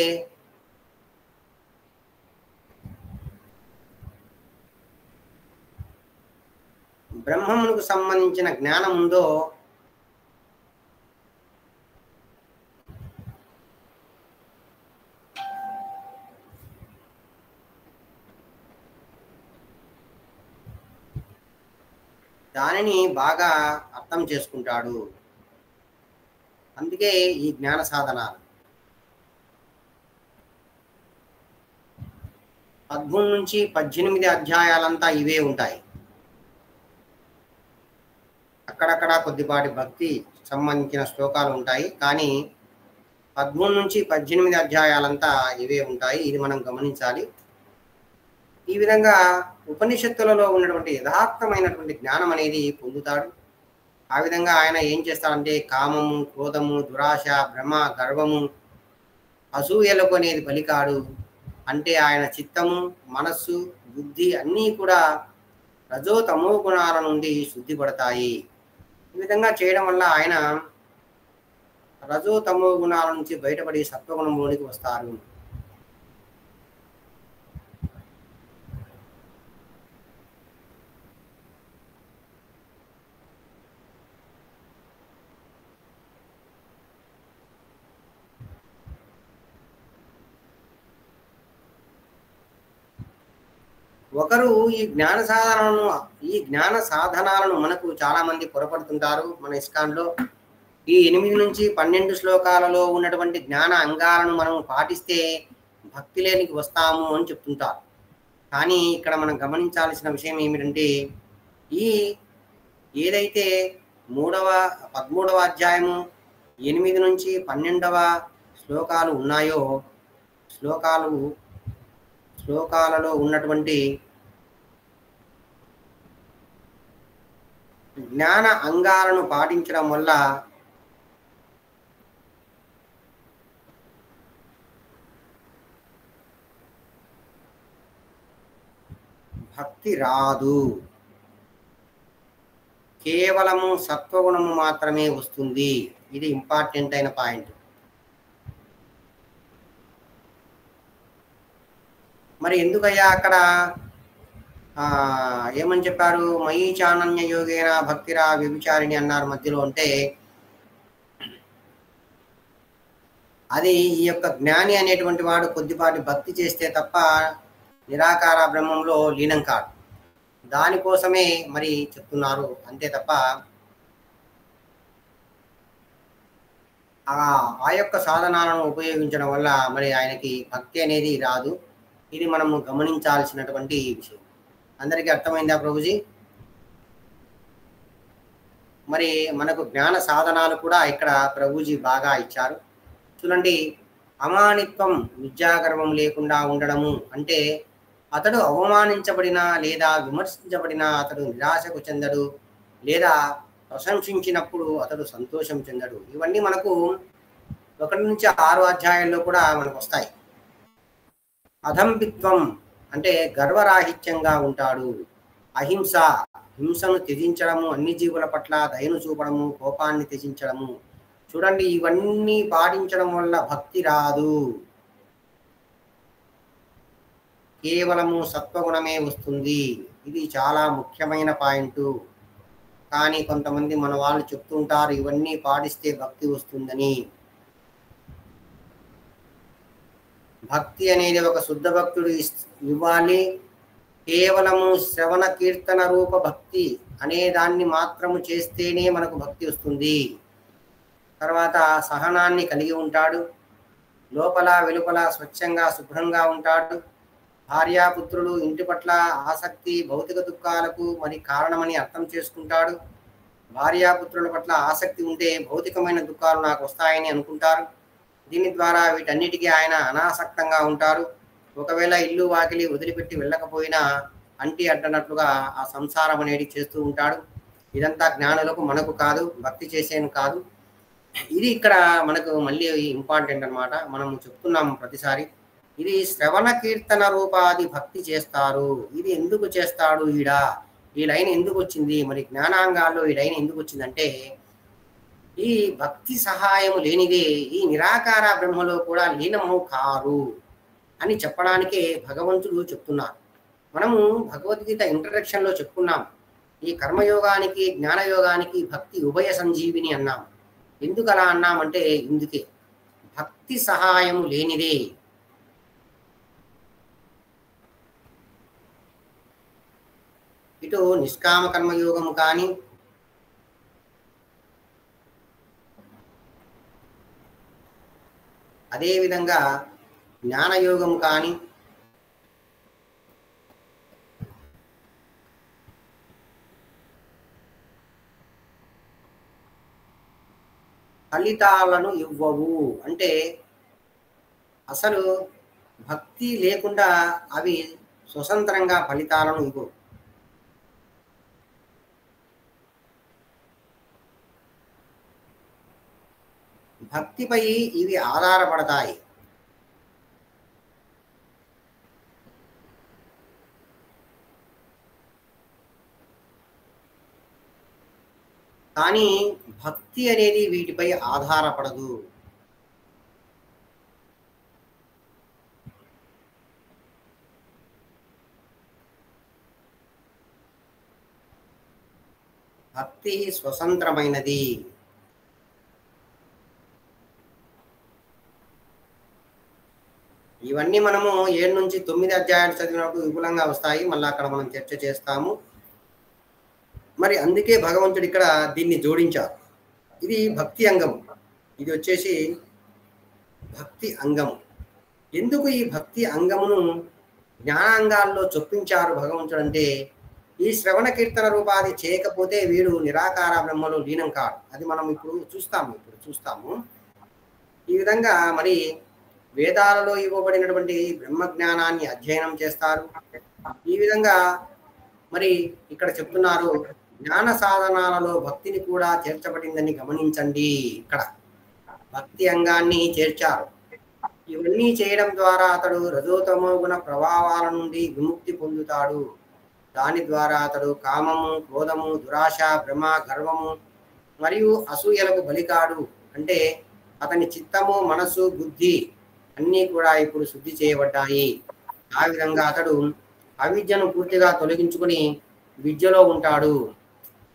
బ్రహ్మమునకు సంబంధించిన జ్ఞానం ఉందో దానిని బాగా అర్థం చేసుకుంటాడు. అందుకే ఈ జ్ఞాన సాధనాలు 13 నుంచి 18 అధ్యాయాలంతా ఇవే ఉంటాయి. అక్కడక్కడ కొద్దిపాటి భక్తి సంబంధించిన శ్లోకాలు ఉంటాయి, కానీ 13 నుంచి 18 అధ్యాయాలంతా ఇవే ఉంటాయి. ఇది మనం గమనించాలి. ఈ విధంగా ఉపనిషత్తులలో ఉన్నటువంటి యథార్థమైనటువంటి జ్ఞానం అనేది పొందుతాడు. ఆ విధంగా ఆయన ఏం చేస్తాడంటే కామము, క్రోధము, దురాశ, భ్రమ, గర్వము, అసూయలకు అనేది పలికాడు. అంటే ఆయన చిత్తము, మనస్సు, బుద్ధి అన్నీ కూడా రజో తమో గుణాల నుండి శుద్ధిపడతాయి. ఈ విధంగా చేయడం వల్ల ఆయన రజో తమో గుణాల నుంచి బయటపడి సత్వగుణంలోనికి వస్తారు. ఒకరు ఈ జ్ఞాన సాధనాలను మనకు చాలా మంది పొరపడుతుంటారు. మన ఇస్కాన్లో ఈ 8 నుంచి 12 శ్లోకాలలో ఉన్నటువంటి జ్ఞాన అంగాలను మనం పాటిస్తే భక్తిలోనికి వస్తాము అని చెప్తుంటారు. కానీ ఇక్కడ మనం గమనించాల్సిన విషయం ఏమిటంటే ఈ ఏదైతే 13వ అధ్యాయము 8 నుంచి 12వ శ్లోకాలు ఉన్నాయో శ్లోకాలలో ఉన్నటువంటి జ్ఞాన అంగాలను పాటించడం వల్ల భక్తి రాదు. కేవలము సత్వగుణము మాత్రమే వస్తుంది. ఇది ఇంపార్టెంట్ అయిన పాయింట్. మరి ఎందుకయ్యా అక్కడ ఏమని చెప్పారు? మయీ చానన్య యోగేన భక్తిరా వ్యభిచారిణి అన్నారు మధ్యలో. అంటే అది ఈ యొక్క జ్ఞాని అనేటువంటి వాడు కొద్దిపాటి భక్తి చేస్తే తప్ప నిరాకార బ్రహ్మంలో లీనం కాడు. దానికోసమే మరి చెప్తున్నారు అంతే తప్ప ఆ యొక్క సాధనాలను ఉపయోగించడం వల్ల మరి ఆయనకి భక్తి అనేది రాదు. ఇది మనము గమనించాల్సినటువంటి విషయం. అందరికీ అర్థమైందా ప్రభుజీ? మరి మనకు జ్ఞాన సాధనాలు కూడా ఇక్కడ ప్రభుజీ బాగా ఇచ్చారు. చూడండి, అమానిత్వం, విద్యాగర్వం లేకుండా ఉండడము అంటే అతడు అవమానించబడినా లేదా విమర్శించబడినా అతడు నిరాశకు చెందడు, లేదా ప్రశంసించినప్పుడు అతడు సంతోషం చెందడు. ఇవన్నీ మనకు 1 నుంచి 6 అధ్యాయాల్లో కూడా మనకు వస్తాయి. అధంబిత్వం అంటే గర్వరాహిత్యంగా ఉంటాడు. అహింస హింసను త్యజించడము, అన్ని జీవుల పట్ల దయను చూపడము, కోపాన్ని త్యజించడము. చూడండి, ఇవన్నీ పాటించడం వల్ల భక్తి రాదు, కేవలము సత్వగుణమే వస్తుంది. ఇది చాలా ముఖ్యమైన పాయింట్. కానీ కొంతమంది మన వాళ్ళు చెప్తుంటారు ఇవన్నీ పాటిస్తే భక్తి వస్తుందని. భక్తి అనేది ఒక శుద్ధ భక్తుడు ఇవ్వాలి. కేవలము శ్రవణ కీర్తన రూప భక్తి అనే దాన్ని మాత్రము చేస్తేనే మనకు భక్తి వస్తుంది. తర్వాత సహనాన్ని కలిగి ఉంటాడు, లోపల వెలుపల స్వచ్ఛంగా శుభ్రంగా ఉంటాడు. భార్యాపుత్రులు ఇంటి పట్ల ఆసక్తి భౌతిక దుఃఖాలకు మరి కారణమని అర్థం చేసుకుంటాడు. భార్యాపుత్రుల పట్ల ఆసక్తి ఉంటే భౌతికమైన దుఃఖాలు నాకు వస్తాయని అనుకుంటారు. దీని ద్వారా వీటన్నిటికీ ఆయన అనాసక్తంగా ఉంటారు. ఒకవేళ ఇల్లు వాకిలి వదిలిపెట్టి వెళ్ళకపోయినా అంటి అడ్డనట్లుగా ఆ సంసారం అనేది చేస్తూ ఉంటాడు. ఇదంతా జ్ఞానులకు, మనకు కాదు, భక్తి చేసేను కాదు. ఇది ఇక్కడ మనకు మళ్ళీ ఇంపార్టెంట్ అన్నమాట. మనం చెప్తున్నాము ప్రతిసారి. ఇది శ్రవణ కీర్తన రూపాది భక్తి చేస్తారు. ఇది ఎందుకు చేస్తాడు ఈ లైన్ ఎందుకు వచ్చింది, మరి జ్ఞానాంగాల్లో ఈ లైన్ ఎందుకు వచ్చిందంటే, ఈ భక్తి సహాయము లేనిదే ఈ నిరాకార బ్రహ్మలో కూడా లీనము కారు అని చెప్పడానికే భగవంతుడు చెప్తున్నారు. మనము భగవద్గీత ఇంట్రడక్షన్లో చెప్పుకున్నాం, ఈ కర్మయోగానికి జ్ఞానయోగానికి భక్తి ఉభయ సంజీవిని అన్నాం. ఎందుకు అలా అన్నామంటే ఇందుకే, భక్తి సహాయము లేనిదే ఇటు నిష్కామ కర్మయోగము కానీ అదేవిధంగా జ్ఞానయోగము కానీ ఫలితాలను ఇవ్వవు. అంటే అసలు భక్తి లేకుండా అవి స్వతంత్రంగా ఫలితాలను ఇవ్వవు. భక్తిపై ఇవి ఆధారపడతాయి. కానీ భక్తి అనేది వీటిపై ఆధారపడదు. భక్తి స్వతంత్రమైనది. ఇవన్నీ మనము 7 నుంచి 9 అధ్యాయాలు చదివినప్పుడు విపులంగా వస్తాయి. మళ్ళీ అక్కడ మనం చర్చ చేస్తాము. మరి అందుకే భగవంతుడు ఇక్కడ దీన్ని జోడించారు. ఇది భక్తి అంగము, ఇది వచ్చేసి భక్తి అంగము. ఎందుకు ఈ భక్తి అంగమును జ్ఞానాంగాల్లో చొప్పించారు భగవంతుడు అంటే, ఈ శ్రవణ కీర్తన రూపాది చేయకపోతే వీడు నిరాకార బ్రహ్మలో లీనం కాడు. అది మనం ఇప్పుడు చూస్తాము. ఈ విధంగా మరి వేదాలలో ఇవ్వబడినటువంటి బ్రహ్మ జ్ఞానాన్ని అధ్యయనం చేస్తారు. ఈ విధంగా మరి ఇక్కడ చెప్తున్నారు, జ్ఞాన సాధనాలలో భక్తిని కూడా చేర్చబడిందని గమనించండి. ఇక్కడ భక్తి అంగాన్ని చేర్చారు. ఇవన్నీ చేయడం ద్వారా అతడు రజోతమో గుణ ప్రభావాల నుండి విముక్తి పొందుతాడు. దాని ద్వారా అతడు కామము, క్రోధము, దురాశ, భ్రమ, గర్వము మరియు అసూయలకు బలికాడు. అంటే అతని చిత్తము, మనసు, బుద్ధి అన్నీ కూడా ఇప్పుడు శుద్ధి చేయబడ్డాయి. ఆ విధంగా అతడు అవిద్యను పూర్తిగా తొలగించుకుని విద్యలో ఉంటాడు.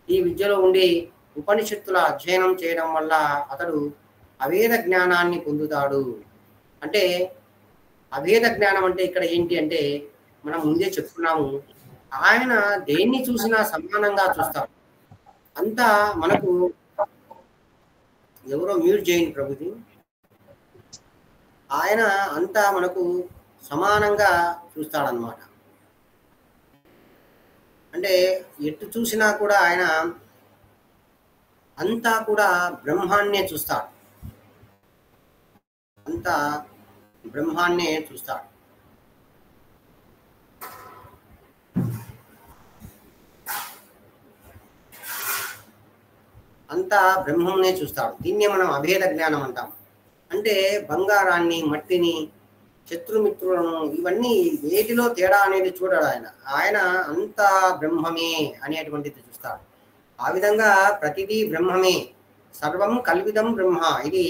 ఈ విద్యలో ఉండి ఉపనిషత్తుల అధ్యయనం చేయడం వల్ల అతడు అవేద జ్ఞానాన్ని పొందుతాడు. అంటే అవేద జ్ఞానం అంటే ఇక్కడ ఏంటి అంటే, మనం ముందే చెప్పుకున్నాము, ఆయన దేన్ని చూసినా సమానంగా చూస్తాడు. అంతా మనకు ఎవరో మ్యూట్ చేయండి ప్రభుజీ. ఆయన అంతా మనకు సమానంగా చూస్తాడనమాట. అంటే ఎటు చూసినా కూడా ఆయన అంతా కూడా బ్రహ్మాన్నే చూస్తాడు. అంతా బ్రహ్మాన్నే చూస్తాడు. అంతా బ్రహ్మంనే చూస్తాడు. దీన్నే మనం అభేద జ్ఞానం అంటాం. అంటే బంగారాన్ని, మట్టిని, శత్రుమిత్రులను, ఇవన్నీ వేటిలో తేడా అనేది చూడడు ఆయన. ఆయన అంతా బ్రహ్మమే అనేటువంటిది చూస్తాడు. ఆ విధంగా ప్రతిదీ బ్రహ్మమే, సర్వం కల్విదం బ్రహ్మ, ఇది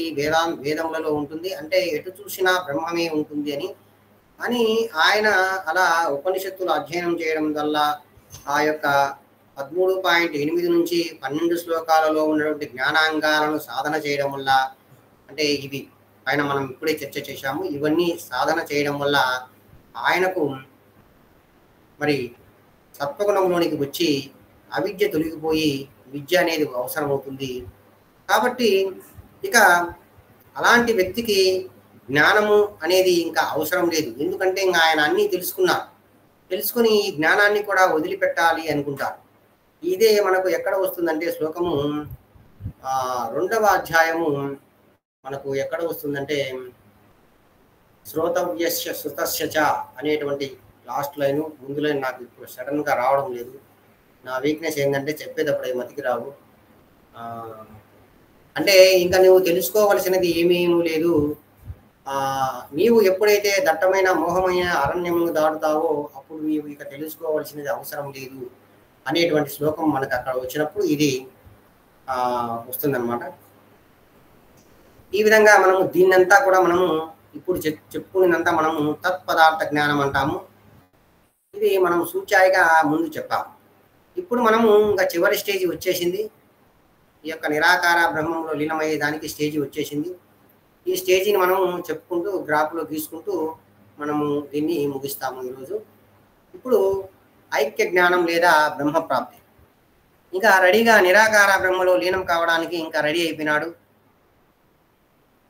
వేదములలో ఉంటుంది. అంటే ఎటు చూసినా బ్రహ్మమే ఉంటుంది అని అని ఆయన అలా ఉపనిషత్తులు అధ్యయనం చేయడం వల్ల ఆ యొక్క 13.8 నుంచి 12 శ్లోకాలలో ఉన్నటువంటి జ్ఞానాంగాలను సాధన చేయడం వల్ల, అంటే ఇవి ఆయన మనం ఇప్పుడే చర్చ చేశాము, ఇవన్నీ సాధన చేయడం వల్ల ఆయనకు మరి సత్వగుణంలోనికి వచ్చి అవిద్య తొలగిపోయి విద్య అనేది అవసరమవుతుంది. కాబట్టి ఇక అలాంటి వ్యక్తికి జ్ఞానము అనేది ఇంకా అవసరం లేదు. ఎందుకంటే ఇంకా ఆయన అన్నీ తెలుసుకున్నారు. తెలుసుకుని ఈ జ్ఞానాన్ని కూడా వదిలిపెట్టాలి అనుకుంటారు. ఇదే మనకు ఎక్కడ వస్తుందంటే శ్లోకము 2వ అధ్యాయము మనకు ఎక్కడ వస్తుందంటే శ్రోతవ్యస్య సుతస్య చ అనేటువంటి లాస్ట్ లైను, ముందు లైన్ నాకు ఇప్పుడు సడన్గా రావడం లేదు. నా వీక్నెస్ ఏంటంటే చెప్పేటప్పుడు మతికి రావు. అంటే ఇంకా నువ్వు తెలుసుకోవలసినది ఏమేమీ లేదు. నీవు ఎప్పుడైతే దట్టమైన మోహమైన అరణ్యము దాటుతావో అప్పుడు నీవు ఇక తెలుసుకోవలసినది అవసరం లేదు అనేటువంటి శ్లోకం మనకు అక్కడ వచ్చినప్పుడు ఇది వస్తుందన్నమాట. ఈ విధంగా మనము దీన్నంతా కూడా మనము ఇప్పుడు చెప్పుకునేదంతా మనము తత్పదార్థ జ్ఞానం అంటాము. ఇది మనం సూచాయిగా ముందు చెప్పాము. ఇప్పుడు మనము ఇంకా చివరి స్టేజ్ వచ్చేసింది. ఈ యొక్క నిరాకార బ్రహ్మంలో లీనమయ్యే దానికి స్టేజ్ వచ్చేసింది. ఈ స్టేజీని మనము చెప్పుకుంటూ గ్రాఫ్లో గీసుకుంటూ మనము దీన్ని ముగిస్తాము ఈరోజు. ఇప్పుడు ఐక్య జ్ఞానం లేదా బ్రహ్మప్రాప్తి. ఇంకా రెడీగా నిరాకార బ్రహ్మలో లీనం కావడానికి ఇంకా రెడీ అయిపోయినాడు.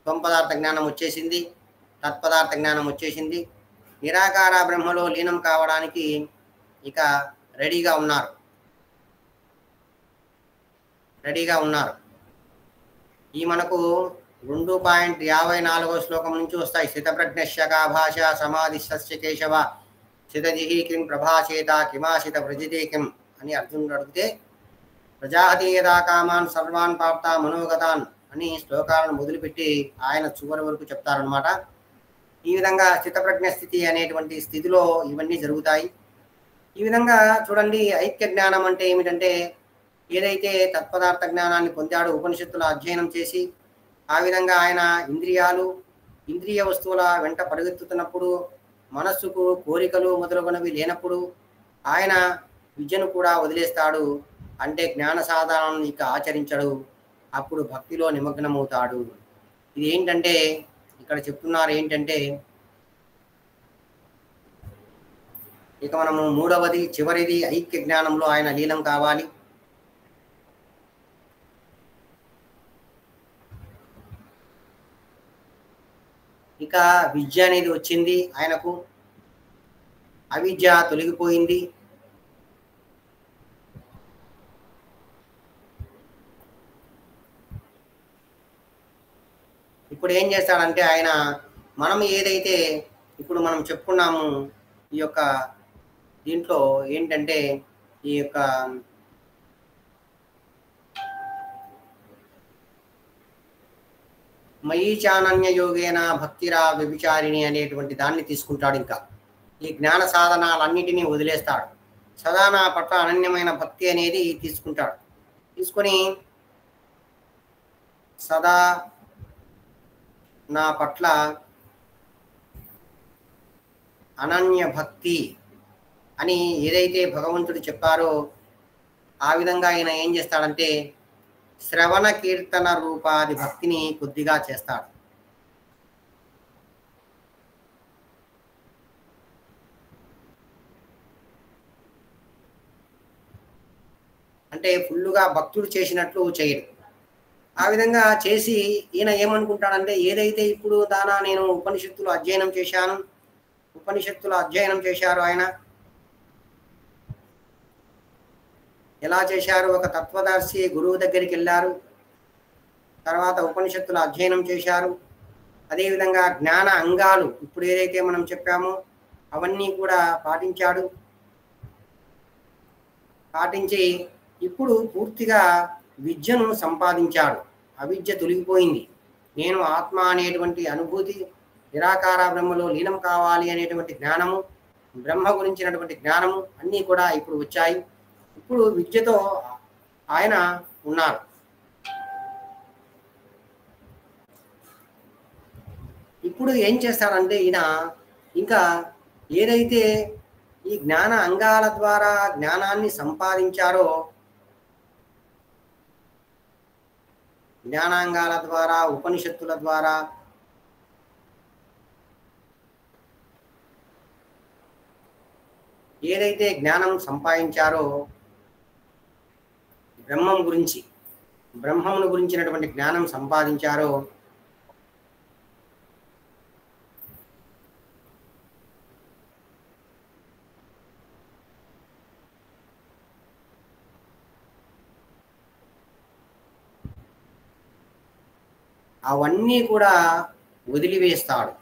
త్వంపదార్థ జ్ఞానం వచ్చేసింది, తత్పదార్థ జ్ఞానం వచ్చేసింది. నిరాకార బ్రహ్మలో లీనం కావడానికి ఇక రెడీగా ఉన్నారు. ఈ మనకు 2.54 శ్లోకం నుంచి వస్తాయి. స్థితప్రజ్ఞశ్యకా భాష సమాధిశ్య కేశవ స్థితజిహి కిం ప్రభాషేత కిమాశిత వ్రజితే కిం అని అర్జునుడు అడిగితే, ప్రజాహతీయదా కామాన్ సర్వాన్ పాప్త మనోగతాన్ అని శ్లోకాలను మొదలుపెట్టి ఆయన చివరి వరకు చెప్తారనమాట. ఈ విధంగా స్థితప్రజ్ఞ స్థితి అనేటువంటి స్థితిలో ఇవన్నీ జరుగుతాయి. ఈ విధంగా చూడండి, ఐక్య జ్ఞానం అంటే ఏమిటంటే, ఏదైతే తత్పదార్థ జ్ఞానాన్ని పొందాడో ఉపనిషత్తుల అధ్యయనం చేసి, ఆ విధంగా ఆయన ఇంద్రియ వస్తువుల వెంట పరిగెత్తుతున్నప్పుడు, మనస్సుకు కోరికలు మొదలగునవి లేనప్పుడు ఆయన విద్యను కూడా వదిలేస్తాడు. అంటే జ్ఞాన సాధనను ఇక ఆచరించడు. అప్పుడు భక్తిలో నిమగ్నమవుతాడు. ఇది ఏంటంటే ఇక్కడ చెప్తున్నారు ఏంటంటే, ఇక మనము మూడవది చివరిది ఐక్య జ్ఞానంలో ఆయన లీనం కావాలి. ఇక విద్య అనేది వచ్చింది ఆయనకు, అవిద్య తొలగిపోయింది. ఇప్పుడు ఏం చేస్తాడంటే ఆయన, మనం ఏదైతే ఇప్పుడు మనం చెప్పుకున్నాము ఈ యొక్క దీంట్లో ఏంటంటే, ఈ యొక్క మయీ చానన్య యోగేన భక్తిరా వ్యభిచారిణి అనేటువంటి దాన్ని తీసుకుంటాడు. ఇంకా ఈ జ్ఞాన సాధనాలన్నిటినీ వదిలేస్తాడు. సదా నా పట్ల అనన్యమైన భక్తి అనేది తీసుకుంటాడు. తీసుకొని సదా నా పట్ల అనన్య భక్తి అని ఏదైతే భగవంతుడు చెప్పారో ఆ విధంగా ఆయన ఏం చేస్తాడంటే శ్రవణ కీర్తన రూపాది భక్తిని కొద్దిగా చేస్తాడు. అంటే ఫుల్లుగా భక్తుడు చేసినట్లు చేయడు. ఆ విధంగా చేసి ఈయన ఏమనుకుంటాడంటే, ఏదైతే ఇప్పుడు దానా నేను ఉపనిషత్తులు అధ్యయనం చేశారు ఆయన ఎలా చేశారు? ఒక తత్వదర్శి గురువు దగ్గరికి వెళ్ళారు, తర్వాత ఉపనిషత్తుల అధ్యయనం చేశారు. అదేవిధంగా జ్ఞాన అంగాలు ఇప్పుడు ఏదైతే మనం చెప్పామో అవన్నీ కూడా పాటించి ఇప్పుడు పూర్తిగా విద్యను సంపాదించాడు. అవిద్య తొలగిపోయింది. నేను ఆత్మ అనేటువంటి అనుభూతి నిరాకార బ్రహ్మలో లీనం కావాలి అనేటువంటి జ్ఞానము, బ్రహ్మ గురించినటువంటి జ్ఞానము అన్నీ కూడా ఇప్పుడు వచ్చాయి. ఇప్పుడు విద్యతో ఆయన ఉన్నారు. ఇప్పుడు ఏం చేస్తాడంటే ఈయన ఇంకా ఏదైతే ఈ జ్ఞాన అంగాల ద్వారా జ్ఞానాన్ని సంపాదించారో, జ్ఞానాంగాల ద్వారా, ఉపనిషత్తుల ద్వారా ఏదైతే జ్ఞానం సంపాదించారో బ్రహ్మమును గురించినటువంటి జ్ఞానం సంపాదించారో, అవన్నీ కూడా వదిలివేస్తాడు.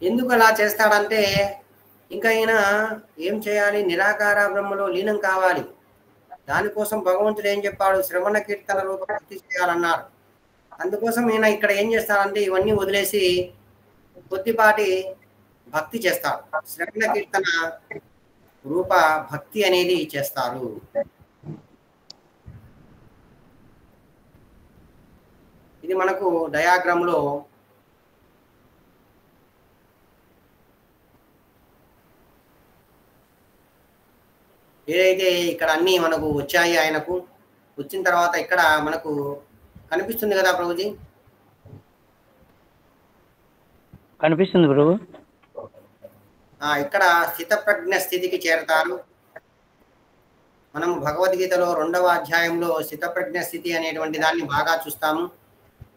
ఎందుకు అలా చేస్తాడంటే ఇంకా ఈయన ఏం చేయాలి? నిరాకార బ్రహ్మలో లీనం కావాలి. దానికోసం భగవంతుడు ఏం చెప్పాడు? శ్రవణ కీర్తన రూప భక్తి చేయాలన్నారు. అందుకోసం ఈయన ఇక్కడ ఏం చేస్తాడంటే ఇవన్నీ వదిలేసి కొద్దిపాటి భక్తి చేస్తాడు. శ్రవణ కీర్తన రూప భక్తి అనేది చేస్తారు. ఇది మనకు డయాగ్రామ్ లో ఏదైతే ఇక్కడ అన్ని మనకు వచ్చాయి, ఆయనకు వచ్చిన తర్వాత ఇక్కడ మనకు కనిపిస్తుంది కదా ప్రభుజీ? కనిపిస్తుంది ప్రభు. ఇక్కడ స్థితప్రజ్ఞ స్థితికి చేరతారు. మనం భగవద్గీతలో 2వ అధ్యాయంలో స్థితప్రజ్ఞ స్థితి అనేటువంటి దాన్ని బాగా చూస్తాము.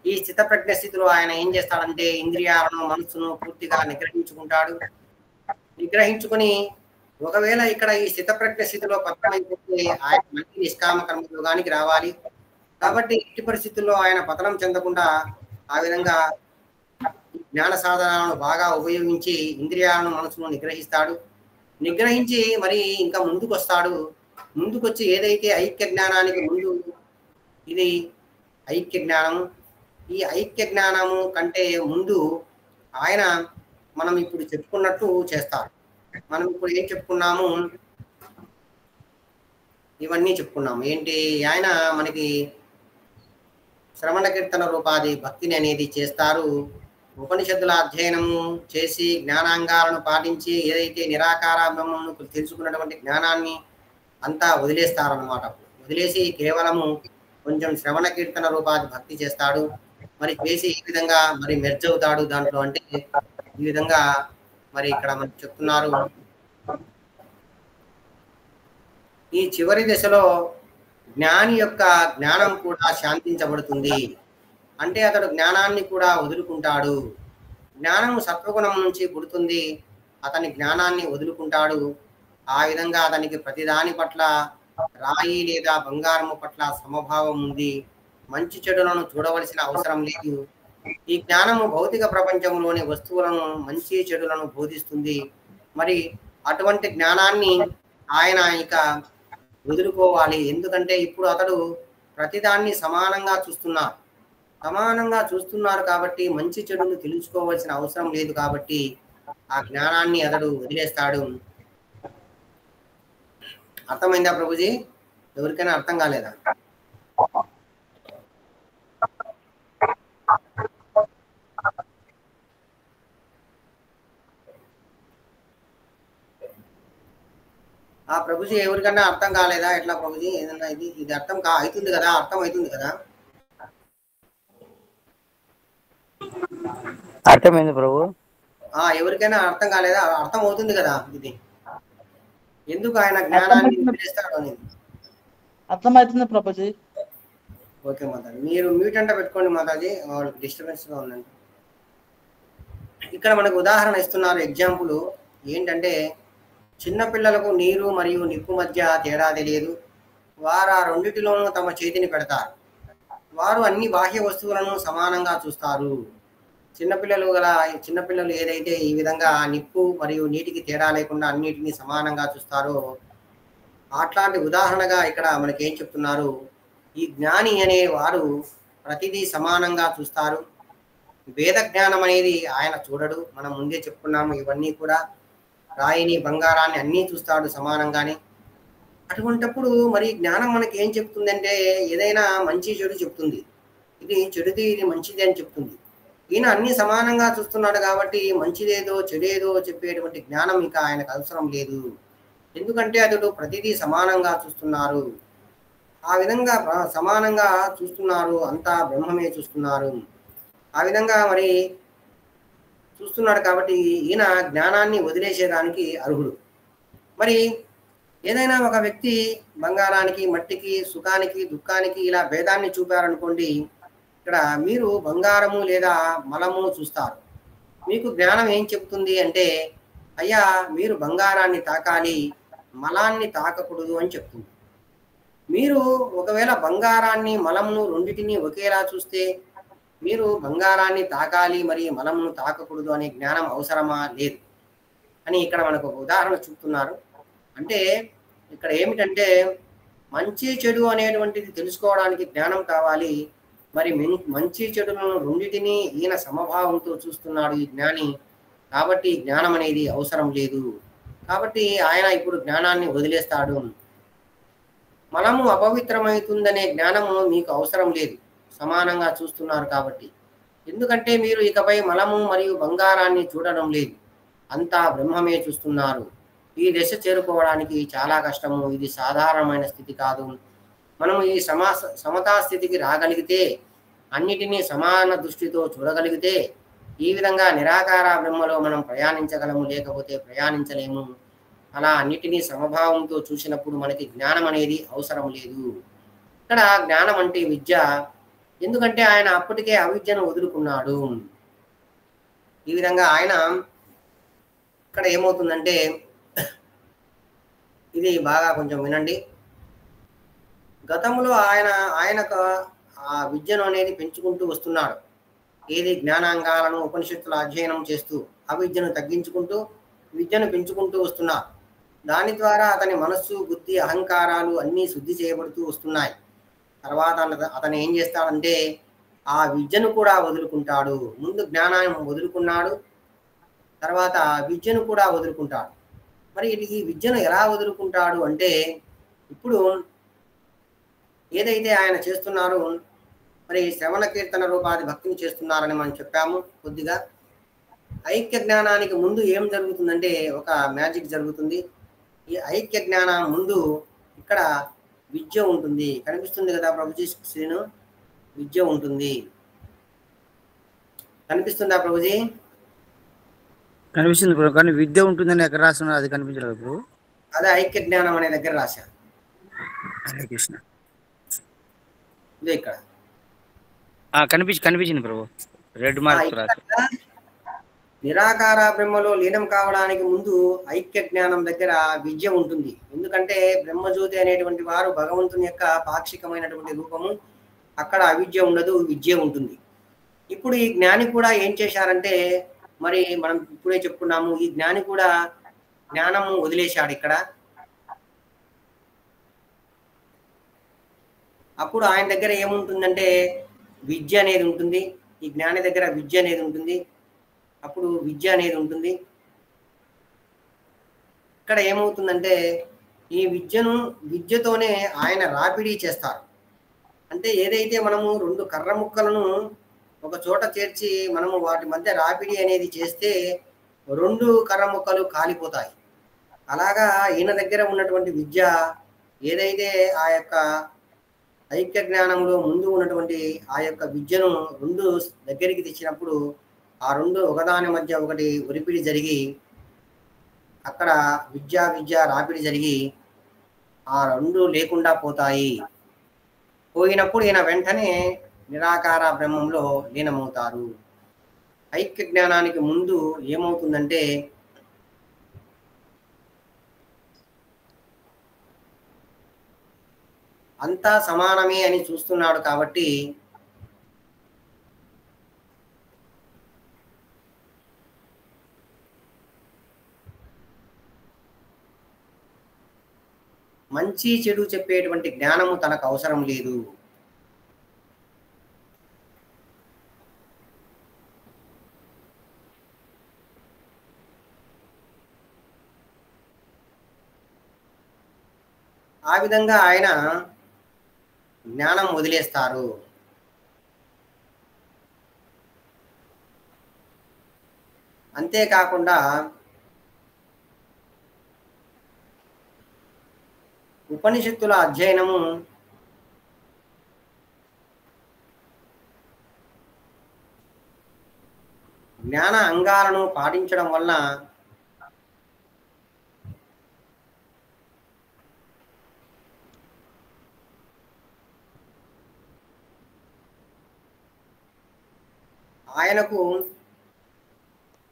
ఈ స్థితప్రజ్ఞ స్థితిలో ఆయన ఏం చేస్తాడంటే ఇంద్రియాలను, మనస్సును పూర్తిగా నిగ్రహించుకుంటాడు. నిగ్రహించుకొని ఒకవేళ ఇక్కడ ఈ స్థితప్రజ్ఞ స్థితిలో పతనమైపోతే ఆయన మళ్ళీ నిష్కామ కర్మ యోగానికి రావాలి. కాబట్టి ఇట్టి పరిస్థితుల్లో ఆయన పతనం చెందకుండా ఆ విధంగా జ్ఞాన సాధనాలను బాగా ఉపయోగించి ఇంద్రియాలను, మనసును నిగ్రహిస్తాడు. నిగ్రహించి మరి ఇంకా ముందుకు వస్తాడు. ముందుకొచ్చి ఏదైతే ఐక్య జ్ఞానానికి ముందు ఇది ఐక్య జ్ఞానము, ఈ ఐక్య జ్ఞానము కంటే ముందు ఆయన మనం ఇప్పుడు చెప్పుకున్నట్టు చేస్తారు. మనం ఇప్పుడు ఏం చెప్పుకున్నాము? ఇవన్నీ చెప్పుకున్నాము. ఏంటి? ఆయన మనకి శ్రవణ కీర్తన రూపాది భక్తిని అనేది చేస్తారు. ఉపనిషత్తుల అధ్యయనము చేసి జ్ఞానాంగాలను పాటించి ఏదైతే నిరాకార బ్రహ్మను తెలుసుకున్నటువంటి జ్ఞానాన్ని అంతా వదిలేస్తారన్నమాట. వదిలేసి కేవలము కొంచెం శ్రవణ కీర్తన రూపాది భక్తి చేస్తాడు. మరి చేసి ఈ విధంగా మరి మెర్జ్ అవుతాడు దాంట్లో. అంటే ఈ విధంగా మరి ఇక్కడ మనకు చెప్తున్నారు. ఈ చివరి దశలో జ్ఞాని యొక్క జ్ఞానం కూడా శాంతించబడుతుంది. అంటే అతడు జ్ఞానాన్ని కూడా వదులుకుంటాడు. జ్ఞానము సత్వగుణం నుంచి పుడుతుంది. అతని జ్ఞానాన్ని వదులుకుంటాడు. ఆ విధంగా అతనికి ప్రతిదాని పట్ల, రాయి లేదా బంగారము పట్ల సమభావం ఉంది. మంచి చెడులను చూడవలసిన అవసరం లేదు. ఈ జ్ఞానము భౌతిక ప్రపంచంలోని వస్తువులను, మంచి చెడులను బోధిస్తుంది. మరి అటువంటి జ్ఞానాన్ని ఆయన ఇక వదులుకోవాలి. ఎందుకంటే ఇప్పుడు అతడు ప్రతిదాన్ని సమానంగా చూస్తున్నారు కాబట్టి మంచి చెడును తెలుసుకోవాల్సిన అవసరం లేదు. కాబట్టి ఆ జ్ఞానాన్ని అతడు వదిలేస్తాడు. అర్థమైందా ప్రభుజీ? ఎవరికైనా అర్థం కాలేదా? ప్రభుజీ ఎవరికన్నా అర్థం కాలేదా? ఎట్లా ప్రభుజీ? ఏదన్నా ఇది అర్థం అవుతుంది కదా? అర్థం అవుతుంది కదా? అర్థమైంది ప్రభు. ఎవరికైనా అర్థం కాలేదా? అర్థం అవుతుంది కదా? ఇది ఎందుకు ఆయన జ్ఞానాన్ని వదిలేస్తాడు అనేది అర్థమవుతుంది ప్రభుజీ. ఓకే మాతాజీ, మీరు మ్యూట్ అంటే పెట్టుకోండి మాతాజీ, వాళ్ళకి డిస్టర్బెన్స్ గా ఉందండి. ఇక్కడ మనకు ఉదాహరణ ఇస్తున్నారు, ఎగ్జాంపుల్ ఏంటంటే చిన్నపిల్లలకు నీరు మరియు నిప్పు మధ్య తేడా తెలియదు. వారు ఆ రెండిటిలోనూ తమ చేతిని పెడతారు. వారు అన్ని బాహ్య వస్తువులను సమానంగా చూస్తారు. చిన్నపిల్లలు ఏదైతే ఈ విధంగా నిప్పు మరియు నీటికి తేడా లేకుండా అన్నిటినీ సమానంగా చూస్తారో అట్లాంటి ఉదాహరణగా ఇక్కడ మనకి ఏం చెప్తున్నారు, ఈ జ్ఞాని అనే వారు ప్రతిదీ సమానంగా చూస్తారు. వేద జ్ఞానం అనేది ఆయన చూడడు. మనం ముందే చెప్పుకున్నాము, ఇవన్నీ కూడా రాయిని బంగారాన్ని అన్నీ చూస్తాడు సమానంగానే. అటువంటప్పుడు మరి జ్ఞానం మనకి ఏం చెప్తుందంటే ఏదైనా మంచి చెడు చెప్తుంది. ఇది చెడుది, ఇది మంచిది అని చెప్తుంది. ఈయన అన్ని సమానంగా చూస్తున్నాడు కాబట్టి మంచిదేదో చెడేదో చెప్పేటువంటి జ్ఞానం ఇక ఆయనకు అవసరం లేదు. ఎందుకంటే అతడు ప్రతిదీ సమానంగా చూస్తున్నారు. ఆ విధంగా సమానంగా చూస్తున్నారు, అంతా బ్రహ్మమే చూస్తున్నారు. ఆ విధంగా మరి చూస్తున్నాడు కాబట్టి ఈయన జ్ఞానాన్ని వదిలేసేదానికి అర్హుడు. మరి ఏదైనా ఒక వ్యక్తి బంగారానికి, మట్టికి, సుఖానికి, దుఃఖానికి ఇలా భేదాన్ని చూపారనుకోండి, ఇక్కడ మీరు బంగారము లేదా మలము చూస్తారు. మీకు జ్ఞానం ఏం చెప్తుంది అంటే, అయ్యా మీరు బంగారాన్ని తాకాలి, మలాన్ని తాకకూడదు అని చెప్తుంది. మీరు ఒకవేళ బంగారాన్ని, మలమును రెండిటిని ఒకేలా చూస్తే, మీరు బంగారాన్ని తాకాలి మరి మలమును తాకకూడదు అనే జ్ఞానం అవసరమా? లేదు అని ఇక్కడ మనకు ఒక ఉదాహరణ చూపుతున్నారు. అంటే ఇక్కడ ఏమిటంటే మంచి చెడు అనేటువంటిది తెలుసుకోవడానికి జ్ఞానం కావాలి. మరి మంచి చెడులను రెండిటిని ఈయన సమభావంతో చూస్తున్నాడు ఈ జ్ఞాని. కాబట్టి జ్ఞానం అనేది అవసరం లేదు. కాబట్టి ఆయన ఇప్పుడు జ్ఞానాన్ని వదిలేస్తాడు. మనము అపవిత్రమవుతుందనే జ్ఞానము మీకు అవసరం లేదు, సమానంగా చూస్తున్నారు కాబట్టి. ఎందుకంటే మీరు ఇకపై మలము మరియు బంగారాన్ని చూడడం లేదు, అంతా బ్రహ్మమే చూస్తున్నారు. ఈ దశ చేరుకోవడానికి చాలా కష్టము, ఇది సాధారణమైన స్థితి కాదు. మనము ఈ సమతా స్థితికి రాగలిగితే, అన్నిటినీ సమాన దృష్టితో చూడగలిగితే, ఈ విధంగా నిరాకార బ్రహ్మలో మనం ప్రయాణించగలము, లేకపోతే ప్రయాణించలేము. అలా అన్నిటినీ సమభావంతో చూసినప్పుడు మనకి జ్ఞానం అనేది అవసరం లేదు. ఇక్కడ జ్ఞానం అంటే విద్య. ఎందుకంటే ఆయన అప్పటికే అవిద్యను వదులుకున్నాడు. ఈ విధంగా ఆయన ఇక్కడ ఏమవుతుందంటే, ఇది బాగా కొంచెం వినండి. గతంలో ఆయనకు ఆ విద్యను అనేది పెంచుకుంటూ వస్తున్నాడు. ఏది జ్ఞానాంగాలను ఉపనిషత్తుల అధ్యయనం చేస్తూ అవిద్యను తగ్గించుకుంటూ విద్యను పెంచుకుంటూ వస్తున్నారు. దాని ద్వారా అతని మనస్సు, బుద్ధి, అహంకారాలు అన్నీ శుద్ధి చేయబడుతూ వస్తున్నాయి. తర్వాత అతను ఏం చేస్తాడంటే ఆ విద్యను కూడా వదులుకుంటాడు. ముందు జ్ఞానాన్ని వదులుకున్నాడు, తర్వాత విద్యను కూడా వదులుకుంటాడు. మరి ఈ విద్యను ఎలా వదులుకుంటాడు అంటే, ఇప్పుడు ఏదైతే ఆయన చేస్తున్నారో మరి శ్రవణ కీర్తన రూపాది భక్తిని చేస్తున్నారని మనం చెప్పాము కొద్దిగా. ఐక్య జ్ఞానానికి ముందు ఏం జరుగుతుందంటే ఒక మ్యాజిక్ జరుగుతుంది. ఈ ఐక్య జ్ఞానం ముందు ఇక్కడ విద్య ఉంటుంది. కనిపిస్తుంది కదా ప్రభుజీ శ్రీను, విద్య ఉంటుంది. కనిపిస్తుందా ప్రభుజీ? కనిపిస్తుంది బ్రో, కానీ విద్య ఉంటుందని ఎక్కడ రాస్తున్నా అది కనిపించలేదు బ్రో. అదే ఐక్య జ్ఞానం అనే దగ్గర రాశాను. హరే కృష్ణ. ఇదే ఇక్కడ కనిపించింది బ్రో, రెడ్ మార్క్ రాసి. నిరాకార బ్రహ్మలో లీనం కావడానికి ముందు ఐక్య జ్ఞానం దగ్గర విద్య ఉంటుంది. ఎందుకంటే బ్రహ్మజ్యోతి అనేటువంటి వారు భగవంతుని యొక్క పాక్షికమైనటువంటి రూపము. అక్కడ అవిద్య ఉండదు, విద్య ఉంటుంది. ఇప్పుడు ఈ జ్ఞాని కూడా ఏం చేశారంటే, మరి మనం ఇప్పుడే చెప్పుకున్నాము, ఈ జ్ఞాని కూడా జ్ఞానము వదిలేశాడు ఇక్కడ. అప్పుడు ఆయన దగ్గర ఏముంటుందంటే విద్య అనేది ఉంటుంది. ఈ జ్ఞాని దగ్గర విద్య అనేది ఉంటుంది. అప్పుడు విద్య అనేది ఉంటుంది. ఇక్కడ ఏమవుతుందంటే ఈ విద్యతోనే ఆయన రాపిడీ చేస్తారు. అంటే ఏదైతే మనము రెండు కర్ర ముక్కలను ఒక చోట చేర్చి మనము వాటి మధ్య రాపిడీ అనేది చేస్తే రెండు కర్ర ముక్కలు కాలిపోతాయి. అలాగా ఈయన దగ్గర ఉన్నటువంటి విద్య ఏదైతే ఆ యొక్క ఐక్య జ్ఞానంలో ముందు ఉన్నటువంటి ఆ యొక్క విద్యను రెండు దగ్గరికి తెచ్చినప్పుడు ఆ రెండు ఒకదాని మధ్య ఒకటి ఒరిపిడి జరిగి అక్కడ విద్య రాపిడి జరిగి ఆ రెండు లేకుండా పోతాయి. పోయినప్పుడు ఈయన వెంటనే నిరాకార బ్రహ్మంలో లీనమవుతారు. ఐక్య జ్ఞానానికి ముందు ఏమవుతుందంటే అంతా సమానమే అని చూస్తున్నాడు కాబట్టి మంచి చెడు చెప్పేటువంటి జ్ఞానము తనకు అవసరం లేదు. ఆ విధంగా ఆయన జ్ఞానం వదిలేస్తారు. అంతేకాకుండా ఉపనిషత్తుల అధ్యయనము జ్ఞాన అంగాలను పాటించడం వలన ఆయనకు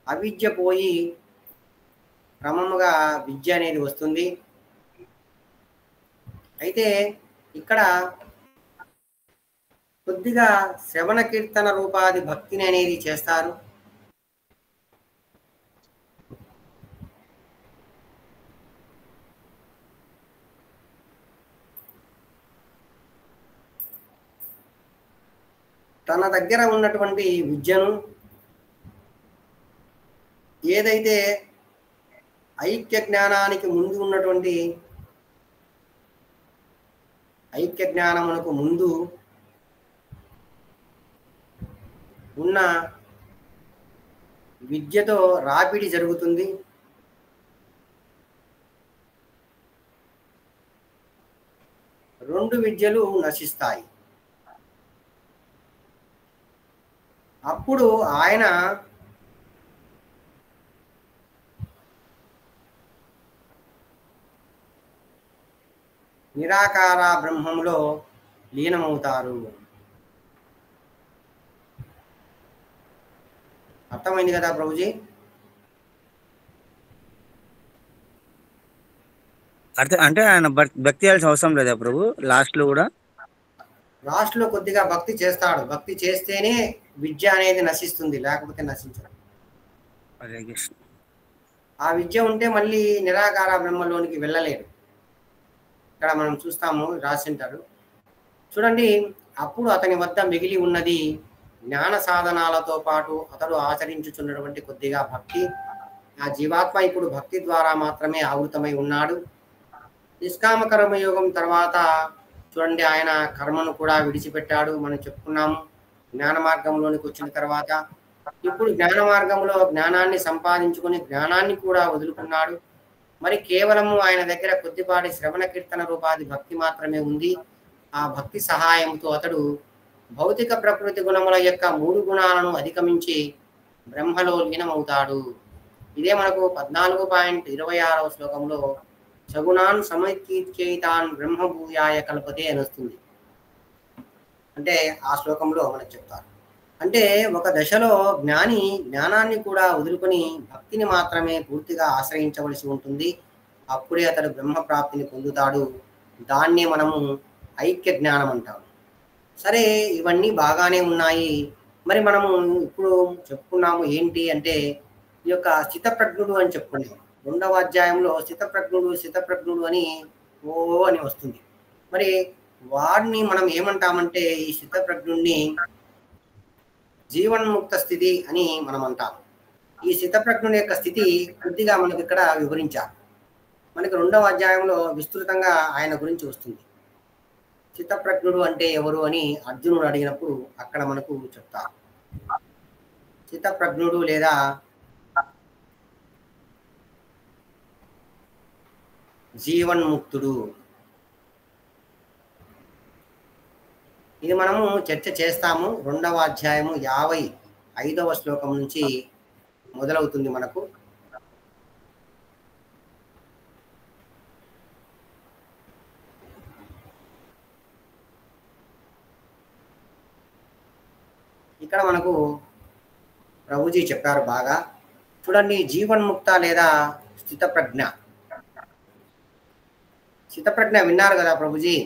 అవిద్య పోయి క్రమముగా విద్య అనేది వస్తుంది. అయితే ఇక్కడ కొద్దిగా శ్రవణ కీర్తన రూపాది భక్తిని అనేది చేస్తారు. తన దగ్గర ఉన్నటువంటి విద్యను ఏదైతే ఐక్య జ్ఞానానికి ముందు ఉన్నటువంటి ఐక్య జ్ఞానమునకు ముందు ఉన్న విద్యతో రాపిడి జరుగుతుంది. రెండు విద్యలు నశిస్తాయి. అప్పుడు ఆయన నిరాకార బ్రహ్మంలో లీనమవుతారు. అర్థమైంది కదా ప్రభుజీ? అంటే ఆయన భక్తి చేయాల్సిన అవసరం లేదా ప్రభు? లాస్ట్ లో కూడా లాస్ట్ లో కొద్దిగా భక్తి చేస్తాడు. భక్తి చేస్తేనే విద్య అనేది నశిస్తుంది, లేకపోతే నశించదు. ఆ విద్య ఉంటే మళ్ళీ నిరాకార బ్రహ్మలోనికి వెళ్ళలేడు. ఇక్కడ మనం చూస్తాము, రాసింటారు చూడండి. అప్పుడు అతని వద్ద మిగిలి ఉన్నది జ్ఞాన సాధనాలతో పాటు అతడు ఆచరించుచున్నటువంటి కొద్దిగా భక్తి. ఆ జీవాత్మ ఇప్పుడు భక్తి ద్వారా మాత్రమే ఆవృతమై ఉన్నాడు. నిష్కామ కర్మయోగం తర్వాత చూడండి, ఆయన కర్మను కూడా విడిచిపెట్టాడు. మనం చెప్పుకున్నాము జ్ఞాన మార్గంలోనికి వచ్చిన తర్వాత. ఇప్పుడు జ్ఞాన మార్గంలో జ్ఞానాన్ని సంపాదించుకొని జ్ఞానాన్ని కూడా వదులుకున్నాడు. మరి కేవలము ఆయన దగ్గర కొద్దిపాటి శ్రవణ కీర్తన రూపాది భక్తి మాత్రమే ఉంది. ఆ భక్తి సహాయంతో అతడు భౌతిక ప్రకృతి గుణముల యొక్క 3 గుణాలను అధిగమించి బ్రహ్మలో లీనమవుతాడు. ఇదే మనకు 14.26వ శ్లోకంలో సగుణాన్ సమైకీర్చేతాన్ బ్రహ్మభూయాయ కల్పతే అని వస్తుంది. అంటే ఆ శ్లోకంలో మనకు చెప్తారు. అంటే ఒక దశలో జ్ఞాని జ్ఞానాన్ని కూడా వదులుకొని భక్తిని మాత్రమే పూర్తిగా ఆశ్రయించవలసి ఉంటుంది. అప్పుడే అతడు బ్రహ్మ ప్రాప్తిని పొందుతాడు. దాన్నే మనము ఐక్య జ్ఞానం అంటాము. సరే, ఇవన్నీ బాగానే ఉన్నాయి. మరి మనము ఇప్పుడు చెప్పుకున్నాము ఏంటి అంటే ఈ యొక్క స్థితప్రజ్ఞుడు అని చెప్పుకున్నాము. 2వ అధ్యాయంలో స్థితప్రజ్ఞుడు అని అని వస్తుంది. మరి వాడిని మనం ఏమంటామంటే ఈ స్థితప్రజ్ఞుడిని జీవన్ముక్త స్థితి అని మనం అంటాం. ఈ స్థితప్రజ్ఞుని యొక్క స్థితి కొద్దిగా మనకి ఇక్కడ వివరించారు. మనకి 2వ అధ్యాయంలో విస్తృతంగా ఆయన గురించి వస్తుంది. స్థితప్రజ్ఞుడు అంటే ఎవరు అని అర్జునుడు అడిగినప్పుడు అక్కడ మనకు చెప్తారు. స్థితప్రజ్ఞుడు లేదా జీవన్ముక్తుడు, ఇది మనము చర్చ చేస్తాము. 2వ అధ్యాయము 55వ శ్లోకం నుంచి మొదలవుతుంది మనకు. ఇక్కడ మనకు ప్రభుజీ చెప్పారు బాగా. చూడండి, జీవన్ముక్త లేదా స్థితప్రజ్ఞ. స్థితప్రజ్ఞ విన్నారు కదా ప్రభుజీ?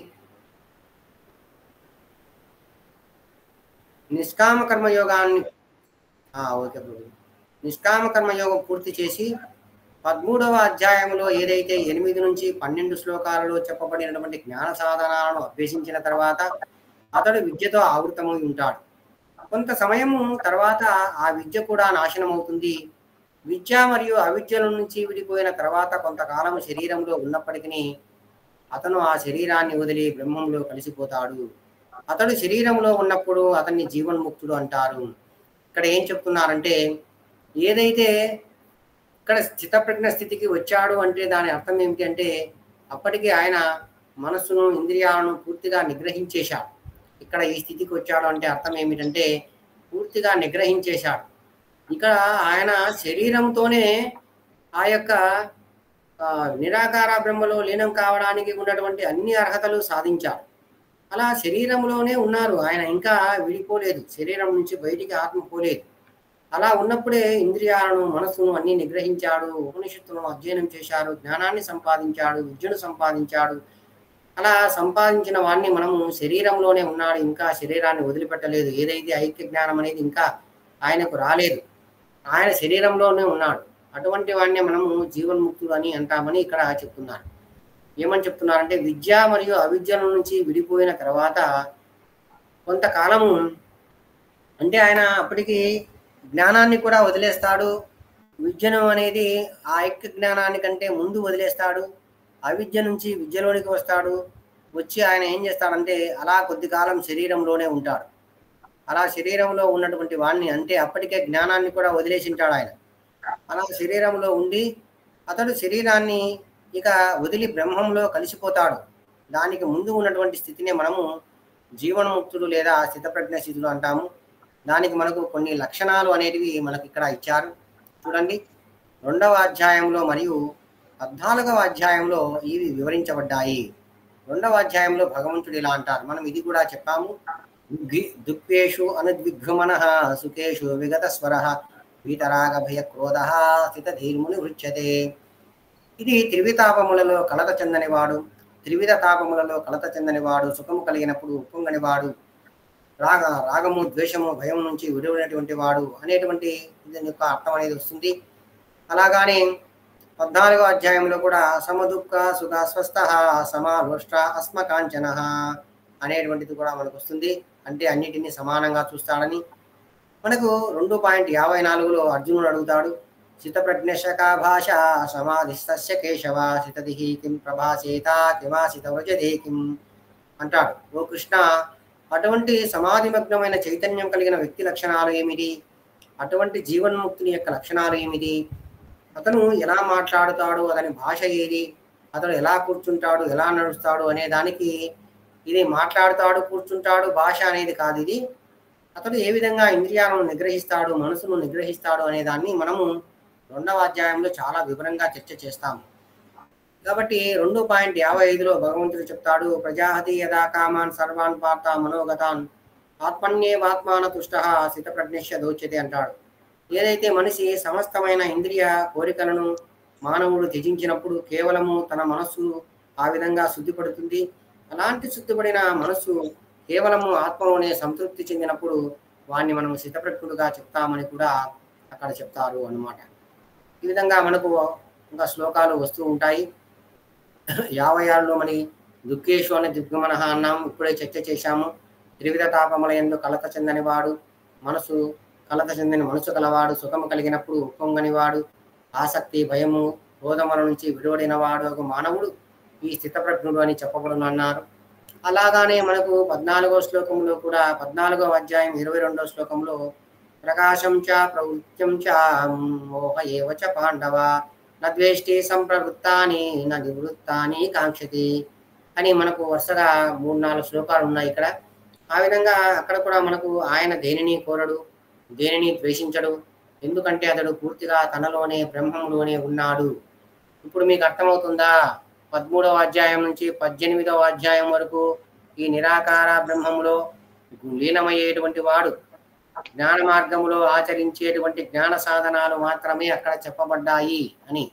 నిష్కామ కర్మయోగాన్ని ఓకే ప్రభు. నిష్కామ కర్మయోగం పూర్తి చేసి 13వ అధ్యాయంలో ఏదైతే 8 నుంచి 12 శ్లోకాలలో చెప్పబడినటువంటి జ్ఞాన సాధనాలను అభ్యసించిన తర్వాత అతడు విద్యతో ఆవృతమై ఉంటాడు. కొంత సమయము తర్వాత ఆ విద్య కూడా నాశనం అవుతుంది. విద్య మరియు అవిద్యల నుంచి విడిపోయిన తర్వాత కొంతకాలం శరీరంలో ఉన్నప్పటికీ అతను ఆ శరీరాన్ని వదిలి బ్రహ్మంలో కలిసిపోతాడు. అతడు శరీరంలో ఉన్నప్పుడు అతన్ని జీవన్ముక్తుడు అంటారు. ఇక్కడ ఏం చెప్తున్నారంటే, ఏదైతే ఇక్కడ స్థితప్రజ్ఞ స్థితికి వచ్చాడు అంటే దాని అర్థం ఏమిటి అంటే, అప్పటికి ఆయన మనస్సును ఇంద్రియాలను పూర్తిగా నిగ్రహించేశాడు. ఇక్కడ ఈ స్థితికి వచ్చాడు అంటే అర్థం ఏమిటంటే పూర్తిగా నిగ్రహించేశాడు. ఇక్కడ ఆయన శరీరంతోనే ఆ యొక్క నిరాకార బ్రహ్మలో లీనం కావడానికి ఉన్నటువంటి అన్ని అర్హతలు సాధించాడు. అలా శరీరంలోనే ఉన్నారు ఆయన, ఇంకా విడిపోలేదు, శరీరం నుంచి బయటికి ఆత్మ పోలేదు. అలా ఉన్నప్పుడే ఇంద్రియాలను మనస్సును అన్ని నిగ్రహించాడు, ఉపనిషత్తులను అధ్యయనం చేశాడు, జ్ఞానాన్ని సంపాదించాడు, విద్యను సంపాదించాడు. అలా సంపాదించిన వాడిని మనము శరీరంలోనే ఉన్నాడు, ఇంకా శరీరాన్ని వదిలిపెట్టలేదు. ఏదైతే ఐక్య జ్ఞానం అనేది ఇంకా ఆయనకు రాలేదు, ఆయన శరీరంలోనే ఉన్నాడు. అటువంటి వాడిని మనము జీవన్ముక్తుడు అని అంటామని ఇక్కడ చెప్తున్నారు. ఏమని చెప్తున్నారంటే, విద్య మరియు అవిద్యల నుంచి విడిపోయిన తర్వాత కొంతకాలము అంటే ఆయన అప్పటికి జ్ఞానాన్ని కూడా వదిలేస్తాడు. విద్యను అనేది ఆ ఐక్య జ్ఞానాన్ని కంటే ముందు వదిలేస్తాడు. అవిద్య నుంచి విద్యలోనికి వస్తాడు. వచ్చి ఆయన ఏం చేస్తాడంటే అలా కొద్ది కాలం శరీరంలోనే ఉంటాడు. అలా శరీరంలో ఉన్నటువంటి వాడిని అంటే అప్పటికే జ్ఞానాన్ని కూడా వదిలేసి ఉంటాడు ఆయన. అలా శరీరంలో ఉండి అతడు శరీరాన్ని ఇక వదిలి బ్రహ్మంలో కలిసిపోతాడు. దానికి ముందు ఉన్నటువంటి స్థితిని మనము జీవన్ముక్తుడు లేదా స్థితప్రజ్ఞ స్థితులు అంటాము. దానికి మనకు కొన్ని లక్షణాలు అనేటివి మనకి ఇక్కడ ఇచ్చారు. చూడండి, 2వ అధ్యాయంలో మరియు 14వ అధ్యాయంలో ఇవి వివరించబడ్డాయి. 2వ అధ్యాయంలో భగవంతుడు ఇలా అంటారు, మనం ఇది కూడా చెప్పాము. దుఃఖేషు అనుద్విగ్మనః సుఖేషు విగత స్వరః వీతరాగ భయ క్రోధ స్థిత ధీర్ముని వృచ్యతే. ఇది త్రివితాపములలో కలత చెందనివాడు, త్రివిధ తాపములలో కలత చెందనివాడు, సుఖము కలిగినప్పుడు ఉప్పొంగనివాడు, రాగము ద్వేషము భయం నుంచి విడినటువంటి వాడు అనేటువంటి దీని యొక్క అర్థం అనేది వస్తుంది. అలాగానే 14వ అధ్యాయంలో కూడా సమదుఃఖ సుఖ స్వస్థ సమాలోష్ట అస్మకాంచన అనేటువంటిది కూడా మనకు వస్తుంది. అంటే అన్నిటినీ సమానంగా చూస్తాడని. మనకు 2.54లో అర్జునుడు అడుగుతాడు, స్థితప్రజ్ఞశక భాష సమాధిస్తస్య కేశవ స్థితదిః కిం ప్రభాసేత కిమాసిత వ్రజతే కిం అంటాడు. ఓ కృష్ణ, అటువంటి సమాధిమగ్నమైన చైతన్యం కలిగిన వ్యక్తి లక్షణాలు ఏమిటి? అటువంటి జీవన్ముక్తుని యొక్క లక్షణాలు ఏమిటి? అతను ఎలా మాట్లాడుతాడు, అతని భాష ఏది, అతడు ఎలా కూర్చుంటాడు, ఎలా నడుస్తాడు అనే దానికి ఇది మాట్లాడుతాడు కూర్చుంటాడు భాష అనేది కాదు. ఇది అతడు ఏ విధంగా ఇంద్రియాలను నిగ్రహిస్తాడు, మనసును నిగ్రహిస్తాడు అనే దాన్ని మనము 2వ అధ్యాయంలో చాలా వివరంగా చర్చ చేస్తాము. కాబట్టి 2.55లో భగవంతుడు చెప్తాడు, ప్రజాహతి యదా కామాన్ సర్వాన్ పార్థ మనోగతాన్ ఆత్మన్యేవాత్మాన తుష్టః స్థితప్రజ్ఞస్య దోచ్యతే అంటాడు. ఏదైతే మనిషి సమస్తమైన ఇంద్రియ కోరికలను మానవుడు త్యజించినప్పుడు కేవలము తన మనస్సు ఆ విధంగా శుద్ధిపడుతుంది. అలాంటి శుద్ధిపడిన మనస్సు కేవలము ఆత్మలోనే సంతృప్తి చెందినప్పుడు వాడిని మనం స్థితప్రజ్ఞుడుగా చెప్తామని కూడా అక్కడ చెప్తారు అన్నమాట. ఈ విధంగా మనకు ఇంకా శ్లోకాలు వస్తూ ఉంటాయి. 56లో మరి దుఃఖేషు అని దిగ్మనః అన్నాం, ఇప్పుడే చర్చ చేశాము. త్రివిధ తాపములయందు కలత చెందనివాడు, కలత చెందని మనసు కలవాడు, సుఖము కలిగినప్పుడు ఉప్పొంగనివాడు, ఆసక్తి భయము క్రోధముల నుంచి విడివడినవాడు ఒక మానవుడు ఈ స్థితప్రజ్ఞుడు అని చెప్పబడును అన్నారు. అలాగానే మనకు 14వ శ్లోకంలో కూడా 14వ అధ్యాయం 22వ శ్లోకంలో ప్రకాశం చ ప్రవృత్యం చ మోహ ఏవ చ పాండవ నద్వేష్టి సంప్రవృత్తాని న నివృత్తాని కాంక్షతి అని మనకు వరుసగా 3-4 శ్లోకాలు ఉన్నాయి ఇక్కడ. ఆ విధంగా అక్కడ కూడా మనకు ఆయన దేనిని కోరడు, దేనిని ద్వేషించడు, ఎందుకంటే అతడు పూర్తిగా తనలోనే బ్రహ్మంలోనే ఉన్నాడు. ఇప్పుడు మీకు అర్థమవుతుందా? 13వ అధ్యాయం నుంచి 18వ అధ్యాయం వరకు ఈ నిరాకార బ్రహ్మములో లీనమయ్యేటువంటి వాడు జ్ఞాన మార్గములో ఆచరించేటువంటి జ్ఞాన సాధనాలు మాత్రమే అక్కడ చెప్పబడ్డాయి అని.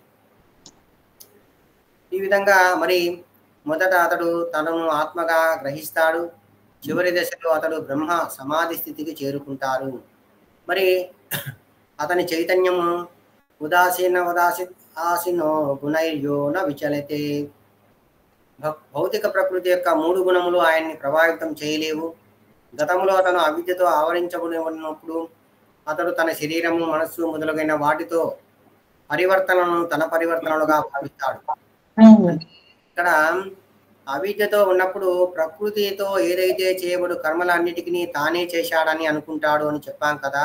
ఈ విధంగా మరి మొదట అతడు తనను ఆత్మగా గ్రహిస్తాడు, చివరి దశలో అతడు బ్రహ్మ సమాధి స్థితికి చేరుకుంటారు. మరి అతని చైతన్యము ఆసినో గుణైర్యో న విచలతే. భౌతిక ప్రకృతి యొక్క 3 గుణములు ఆయన్ని ప్రభావితం చేయలేవు. గతంలో అతను అవిద్యతో ఆవరించబడి ఉన్నప్పుడు అతడు తన శరీరము, మనస్సు మొదలైన వాటితో పరివర్తనను తన పరివర్తనలుగా భావిస్తాడు. అంటే ఇక్కడ అవిద్యతో ఉన్నప్పుడు ప్రకృతితో ఏదైతే చేయబడు కర్మలన్నిటికీ తానే చేశాడని అనుకుంటాడు అని చెప్పాం కదా.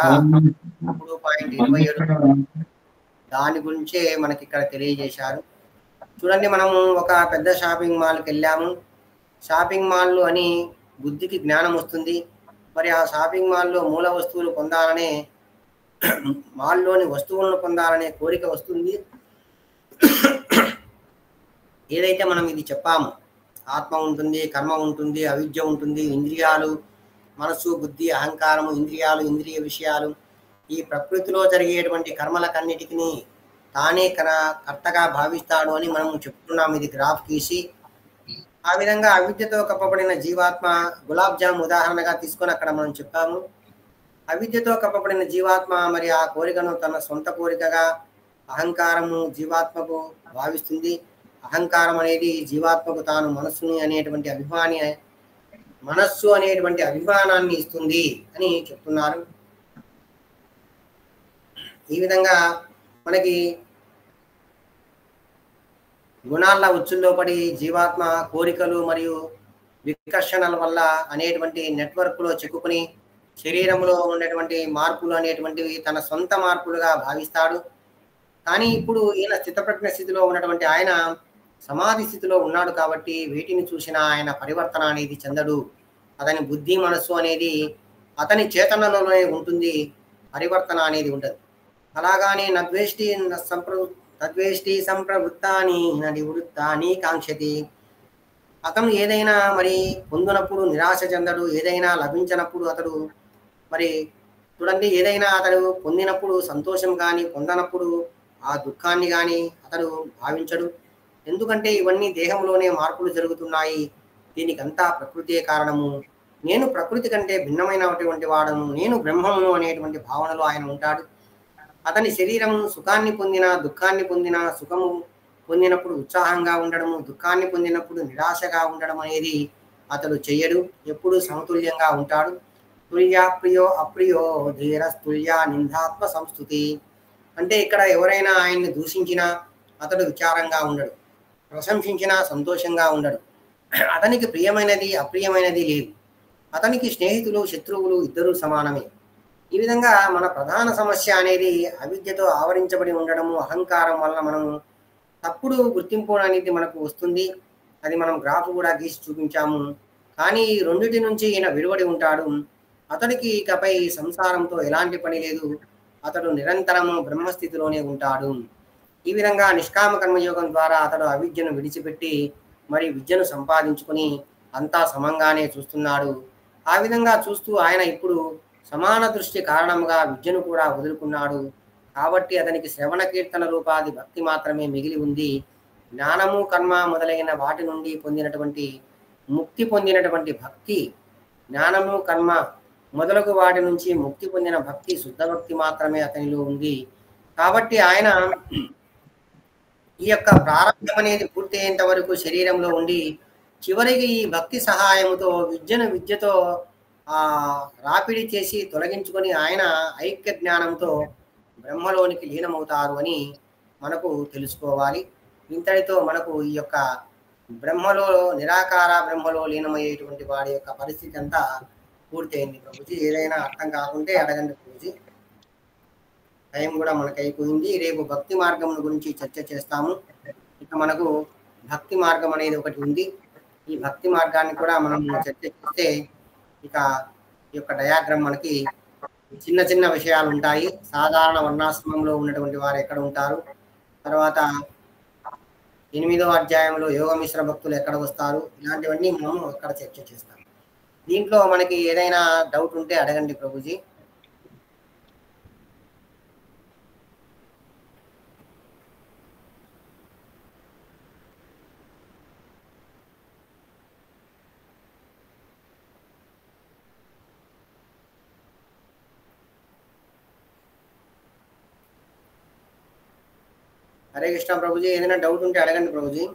అప్పుడు పాయింట్ 27 దాని గురించే మనకి ఇక్కడ తెలియజేశారు. చూడండి, మనము ఒక పెద్ద షాపింగ్ మాల్కి వెళ్ళాము. షాపింగ్ మాల్ అని బుద్ధికి జ్ఞానం వస్తుంది. మరి ఆ షాపింగ్ మాల్లో మూల వస్తువులు పొందాలనే, మాల్లోని వస్తువులను పొందాలనే కోరిక వస్తుంది. ఏదైతే మనం ఇది చెప్పాము, ఆత్మ ఉంటుంది, కర్మ ఉంటుంది, అవిద్య ఉంటుంది, ఇంద్రియాలు, మనస్సు, బుద్ధి, అహంకారము, ఇంద్రియాలు, ఇంద్రియ విషయాలు, ఈ ప్రకృతిలో జరిగేటువంటి కర్మలకన్నిటికీ తానే కర్తగా భావిస్తాడు అని మనం చెప్తున్నాం. ఇది గ్రాఫ్ గీసి ఆ విధంగా అవిద్యతో కప్పబడిన జీవాత్మ, గులాబ్ జామ్ ఉదాహరణగా తీసుకొని అక్కడ మనం చెప్పాము. అవిద్యతో కప్పబడిన జీవాత్మ మరి ఆ కోరికను తన సొంత కోరికగా అహంకారము జీవాత్మకు భావిస్తుంది. అహంకారం అనేది జీవాత్మకు తాను మనస్సుని అనేటువంటి మనస్సు అనేటువంటి అభిమానాన్ని ఇస్తుంది అని చెప్తున్నారు. ఈ విధంగా మనకి గుణాల ఉచ్చుల్లో పడి జీవాత్మ కోరికలు మరియు వికర్షణల వల్ల అనేటువంటి నెట్వర్క్లో చిక్కుకుని శరీరంలో ఉన్నటువంటి మార్పులు అనేటువంటివి తన సొంత మార్పులుగా భావిస్తాడు. కానీ ఇప్పుడు ఈయన స్థితప్రజ్ఞ స్థితిలో ఉన్నటువంటి ఆయన సమాధి స్థితిలో ఉన్నాడు కాబట్టి వీటిని చూసిన ఆయన పరివర్తన అనేది చెందడు. అతని బుద్ధి, మనస్సు అనేది అతని చేతనలోనే ఉంటుంది, పరివర్తన అనేది ఉండదు. అలాగానే తద్వేష్టి సంప్రవృత్తాని నివృత్తాని కాంక్షతి. అతను ఏదైనా మరి పొందినప్పుడు నిరాశ చెందడు, ఏదైనా లభించినప్పుడు అతడు మరి చూడండి, ఏదైనా అతడు పొందినప్పుడు సంతోషం కానీ పొందనప్పుడు ఆ దుఃఖాన్ని కానీ అతడు భావించడు. ఎందుకంటే ఇవన్నీ దేహంలోనే మార్పులు జరుగుతున్నాయి. దీనికంతా ప్రకృతే కారణము. నేను ప్రకృతి కంటే భిన్నమైనటువంటి వాడను, నేను బ్రహ్మమును అనేటువంటి భావనలో ఆయన ఉంటాడు. అతని శరీరం సుఖాన్ని పొందిన, దుఃఖాన్ని పొందిన, సుఖము పొందినప్పుడు ఉత్సాహంగా ఉండడము, దుఃఖాన్ని పొందినప్పుడు నిరాశగా ఉండడం అనేది అతడు చెయ్యడు. ఎప్పుడు సమతుల్యంగా ఉంటాడు. తుల్య ప్రియో అప్రియో ధీరస్తుల్య నిందాత్మ సంస్థుతి. అంటే ఇక్కడ ఎవరైనా ఆయన్ని దూషించినా అతడు విచారంగా ఉండడు, ప్రశంసించినా సంతోషంగా ఉండడు. అతనికి ప్రియమైనది అప్రియమైనది లేదు. అతనికి స్నేహితులు శత్రువులు ఇద్దరూ సమానమే. ఈ విధంగా మన ప్రధాన సమస్య అనేది అవిద్యతో ఆవరించబడి ఉండడము, అహంకారం వలన మనము తప్పుడు గుర్తింపు అనేది మనకు వస్తుంది. అది మనం గ్రాఫ్ కూడా గీసి చూపించాము. కానీ ఈ రెండిటి నుంచి ఈయన విడివడి ఉంటాడు. అతడికి ఇకపై సంసారంతో ఎలాంటి పని లేదు. అతడు నిరంతరము బ్రహ్మస్థితిలోనే ఉంటాడు. ఈ విధంగా నిష్కామ కర్మయోగం ద్వారా అతడు అవిద్యను విడిచిపెట్టి మరి విద్యను సంపాదించుకొని అంతా సమంగానే చూస్తున్నాడు. ఆ విధంగా చూస్తూ ఆయన ఇప్పుడు సమాన దృష్టి కారణంగా విద్యను కూడా వదులుకున్నాడు. కాబట్టి అతనికి శ్రవణ కీర్తన రూపాది భక్తి మాత్రమే మిగిలి ఉంది. జ్ఞానము, కర్మ మొదలైన వాటి నుండి ముక్తి పొందినటువంటి భక్తి, జ్ఞానము, కర్మ మొదలగు వాటి నుంచి ముక్తి పొందిన భక్తి, శుద్ధ భక్తి మాత్రమే అతనిలో ఉంది. కాబట్టి ఆయన ఈ యొక్క ప్రారంభం అనేది పూర్తయ్యేంత వరకు శరీరంలో ఉండి చివరికి ఈ భక్తి సహాయముతో విద్యతో రాపిడి చేసి తొలగించుకొని ఆయన ఐక్య జ్ఞానంతో బ్రహ్మలోనికి లీనమవుతారు అని మనకు తెలుసుకోవాలి. ఇంతటితో మనకు ఈ యొక్క బ్రహ్మలో, నిరాకార బ్రహ్మలో లీనమయ్యేటువంటి వాడి యొక్క పరిస్థితి అంతా పూర్తయింది. ప్రభుజీ ఏదైనా అర్థం కాకుంటే అడగండి ప్రభుజీ. టైం కూడా మనకు అయిపోయింది. రేపు భక్తి మార్గం గురించి చర్చ చేస్తాము. ఇక మనకు భక్తి మార్గం అనేది ఒకటి ఉంది. ఈ భక్తి మార్గాన్ని కూడా మనం చర్చ చేస్తే ఇక ఈ యొక్క డయాగ్రామ్ మనకి చిన్న చిన్న విషయాలు ఉంటాయి. సాధారణ వర్ణాశ్రమంలో ఉన్నటువంటి వారు ఎక్కడ ఉంటారు, తర్వాత 8వ అధ్యాయంలో యోగ మిశ్ర భక్తులు ఎక్కడ వస్తారు, ఇలాంటివన్నీ మనం అక్కడ చర్చ చేస్తాం. దీంట్లో మనకి ఏదైనా డౌట్ ఉంటే అడగండి ప్రభుజీ. హరే కృష్ణ ప్రభుజీ, ఏదైనా డౌట్ ఉంటే అడగండి ప్రభుజీ.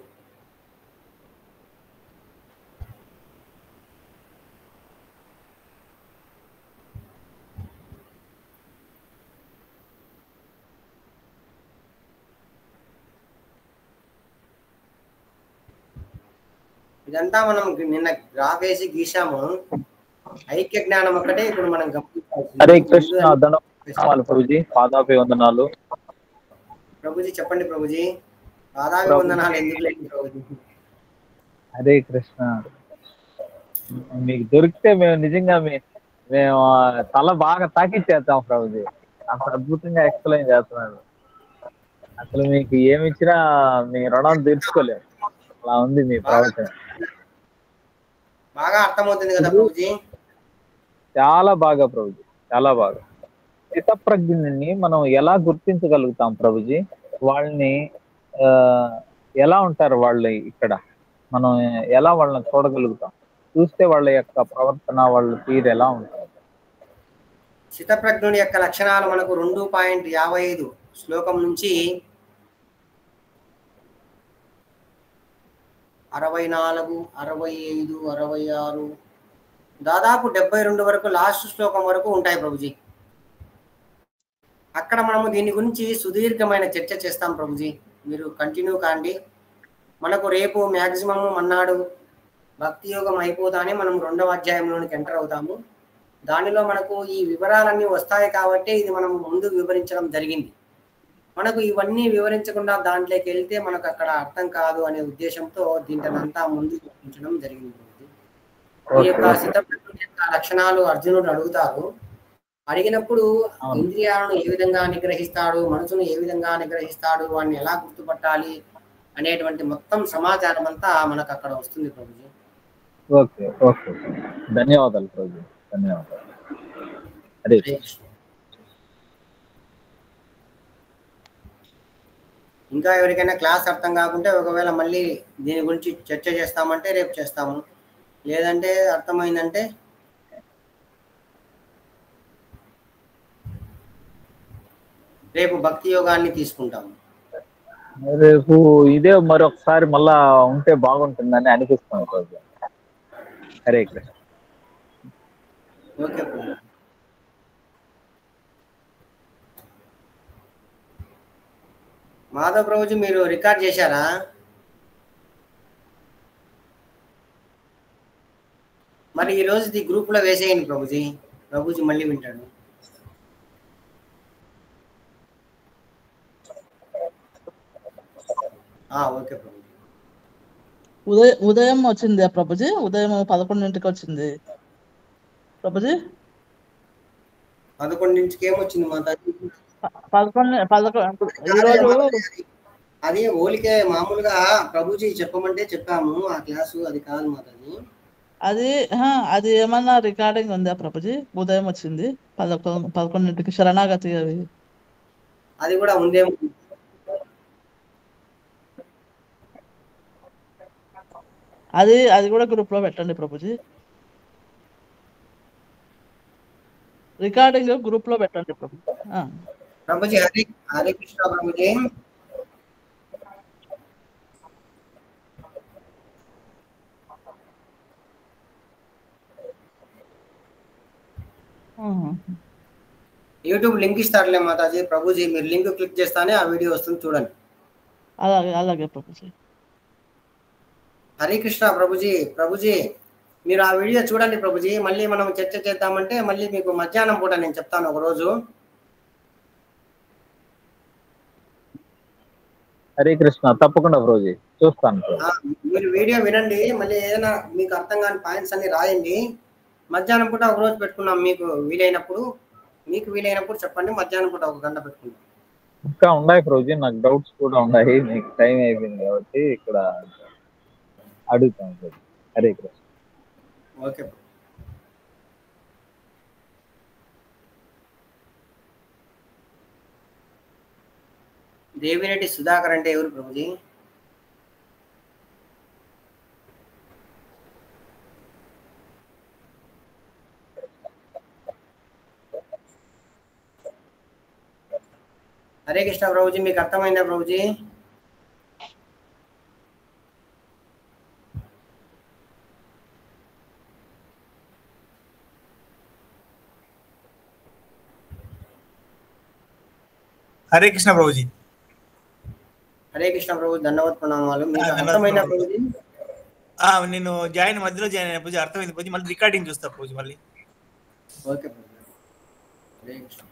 ఇదంతా మనం నిన్న గ్రాఫ్ వేసి గీసాము. ఐక్య జ్ఞానం ఒకటే ఇప్పుడు మనం హరే కృష్ణ ధన్యవాదాలు ప్రభుజీ, పాదాభివందనాలు. ప్రభుజీ చెప్పండి ప్రభుజీ, పాదాభివందనాలు ఎందుకు లేదు ప్రభుజీ? హరే కృష్ణ. మీకు దొరికితే మేము నిజంగా మేము తల బాగా తాకిచ్చేస్తాం ప్రభుజీ, అంత అద్భుతంగా ఎక్స్ప్లెయిన్ చేస్తున్నాడు. అసలు మీకు ఏమి ఇచ్చినా మీ రుణం తీర్చుకోలేము, అలా ఉంది మీ ప్రవచనం. బాగా అర్థమవుతుంది కదా ప్రభుజీ? చాలా బాగా ప్రభుజీ, చాలా బాగా. స్థితప్రజ్ఞని మనం ఎలా గుర్తించగలుగుతాం ప్రభుజీ? వాళ్ళని ఎలా ఉంటారు వాళ్ళు ఇక్కడ, మనం ఎలా వాళ్ళని చూడగలుగుతాం? చూస్తే వాళ్ళ యొక్క ప్రవర్తన, వాళ్ళ తీరు ఎలా ఉంటారు? స్థితప్రజ్ఞుని యొక్క లక్షణాలు మనకు 2.55 శ్లోకం నుంచి 64, 65, 66 దాదాపు 72 వరకు లాస్ట్ శ్లోకం వరకు ఉంటాయి ప్రభుజీ. అక్కడ మనము దీని గురించి సుదీర్ఘమైన చర్చ చేస్తాం ప్రభుజీ. మీరు కంటిన్యూ కాండి. మనకు రేపు మ్యాక్సిమం మన్నాడు భక్తి యోగం అయిపోతానే మనం 2వ అధ్యాయంలోనికి ఎంటర్ అవుతాము. దానిలో మనకు ఈ వివరాలన్నీ వస్తాయి కాబట్టి ఇది మనం ముందు వివరించడం జరిగింది. మనకు ఇవన్నీ వివరించకుండా దాంట్లోకి వెళ్తే మనకు అక్కడ అర్థం కాదు అనే ఉద్దేశంతో దీంట్నంతా ముందు వివరించడం జరిగింది. ఈ యొక్క స్థితప్రజ్ఞ యొక్క లక్షణాలు అర్జునుడు అడుగుతారు. అడిగినప్పుడు ఇంద్రియాలను ఏ విధంగా నిగ్రహిస్తాడు, మనసును ఏ విధంగా నిగ్రహిస్తాడు, వాడిని ఎలా గుర్తుపట్టాలి అనేటువంటి మొత్తం సమాచారం అంతా మనకు అక్కడ వస్తుంది ప్రభుజీ. ఓకే ఓకే, ధన్యవాదాలు ప్రభుజీ, ధన్యవాదాలు. అదే ఇంకా ఎవరికైనా క్లాస్ అర్థం కాకుంటే ఒకవేళ మళ్ళీ దీని గురించి చర్చ చేస్తామంటే రేపు చేస్తాము, లేదంటే అర్థమైందంటే రేపు భక్తి యోగాన్ని తీసుకుంటాము. రేపు ఇదే మరొకసారి మళ్ళా ఉంటే బాగుంటుందని అనిపిస్తుంది ప్రభుజీ. హరే కృష్ణ. ఓకే. మాధవ్ ప్రభుజీ మీరు రికార్డ్ చేశారా? మరి ఈ రోజు ఈ గ్రూప్ లో వేసేయండి ప్రభుజీ. ప్రభుజీ మళ్ళీ వింటాడు. ఓకే ప్రభుజీ. ఉదయం వచ్చింది ప్రభుజీ, ఉదయం 11ంటికి వచ్చింది ప్రభుజీ. 11ంటికి ఏమొచ్చింది మాతాజీ? 11 ఈరోజు అది ఓలికే మామూలుగా ప్రభుజీ చెప్పమంటే చెప్పాము ఆ క్లాసు, అది కాదు మాతాజీ. అది ఏమన్నా రికార్డింగ్ ఉందా ప్రభుజీ? ఉదయం వచ్చింది 11ంటికి శరణాగతి అది కూడా ఉందేమో. అది కూడా గ్రూప్ లో పెట్టండి ప్రభుజీ. రికార్డింగ్ గ్రూప్ లో పెట్టండి ప్రభుజీ. ప్రభుజీ హరే కృష్ణ ప్రభుజీ. యూట్యూబ్ లింక్ ఇస్తారులే మాతాజీ. ప్రభుజీ మీరు లింక్ క్లిక్ చేస్తానే ఆ వీడియో వస్తుంది, చూడండి. అలాగే ప్రభుజీ. హరే కృష్ణ ప్రభుజీ. ప్రభుజీ మీరు ఆ వీడియో చూడండి ప్రభుజీ. మళ్ళీ మనం చర్చ చేద్దామంటే మళ్ళీ మీకు మధ్యాహ్నం పూట నేను చెప్తాను ఒకరోజు. హరే కృష్ణ, తప్పకుండా ప్రభుజీ చూస్తాను. మీరు వీడియో వినండి, మళ్ళీ ఏదైనా మీకు అర్థం కాని పాయింట్స్ అన్ని రాయండి. మధ్యాహ్నం పూట ఒక రోజు పెట్టుకున్నాం, మీకు వీలైనప్పుడు చెప్పండి. మధ్యాహ్నం పూట 1 గంట పెట్టుకున్నాం. ఇంకా ఉన్నాయి ప్రభుజీ, నాకు డౌట్స్ కూడా ఉన్నాయి. మీకు టైం అయిపోయింది కాబట్టి ఇక్కడ అడుగుతాను. హరే కృష్ణ. ఓకే. దేవిరెడ్డి సుధాకర్ అంటే ఎవరు ప్రభుజీ? హరే కృష్ణ ప్రభుజీ, మీకు అర్థమైందా ప్రభుజీ? హరే కృష్ణ ప్రభుజీ. హరే కృష్ణ ప్రభు, ధన్యవాద ప్రణామాలు. మీకు ధన్యవాదాలు అర్థమైందా ప్రభుజీ. ప్రభుజీ? నేను మధ్యలో జాయిన్ అయిన పూజ అర్థమైంది పూజ. మళ్ళీ రికార్డింగ్ చూస్తా పూజ మళ్ళీ. ఓకే ప్రభు. హరే కృష్ణ.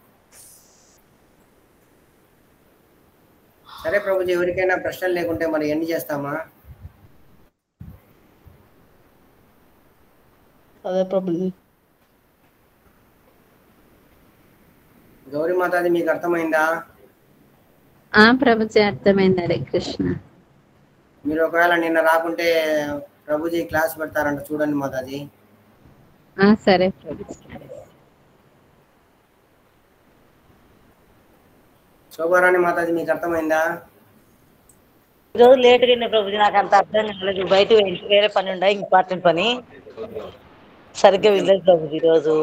సరే ప్రభుజీ, ఎవరికైనా ప్రశ్నలు లేకుంటే మరి ఎన్ని చేస్తామా? అదే ప్రభుజీ. గౌరీ మాతాజీ మీకు అర్థమైందా? ప్రభుజీ అర్థమైంది. హరే కృష్ణ. మీరు ఒకవేళ నిన్న రాకుంటే ప్రభుజీ క్లాస్ పెడతారంట, చూడండి మాతాజీ. సరే ప్రభుజీ. శోభారాణి మాతాజీ మీకు అర్థమైందా? ఈరోజు లేట్గా అయినా ప్రభుజీ, నాకు అంత అర్థం కాలేదు. బయట వేరే పని ఉండే, ఇంపార్టెంట్ పని, సరిగ్గా వెళ్ళలేదు ప్రభుజీ ఈరోజు.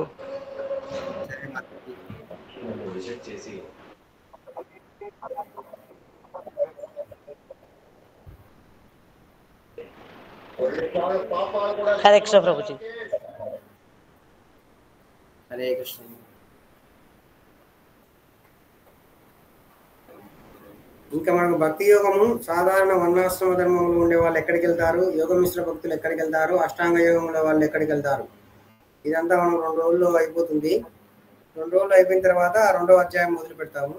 సరే మాతాజీ. హరే కృష్ణ ప్రభుజీ. హరే కృష్ణ. ఇంకా మనకు భక్తి యోగము, సాధారణ వర్ణాశ్రమ ధర్మంలో ఉండే వాళ్ళు ఎక్కడికి వెళ్తారు, యోగ మిశ్ర భక్తులు ఎక్కడికి వెళ్తారు, అష్టాంగ యోగంలో వాళ్ళు ఎక్కడికి వెళ్తారు, ఇదంతా మనం 2 రోజుల్లో అయిపోతుంది. 2 రోజులు అయిపోయిన తర్వాత 2వ అధ్యాయం మొదలు పెడతాము.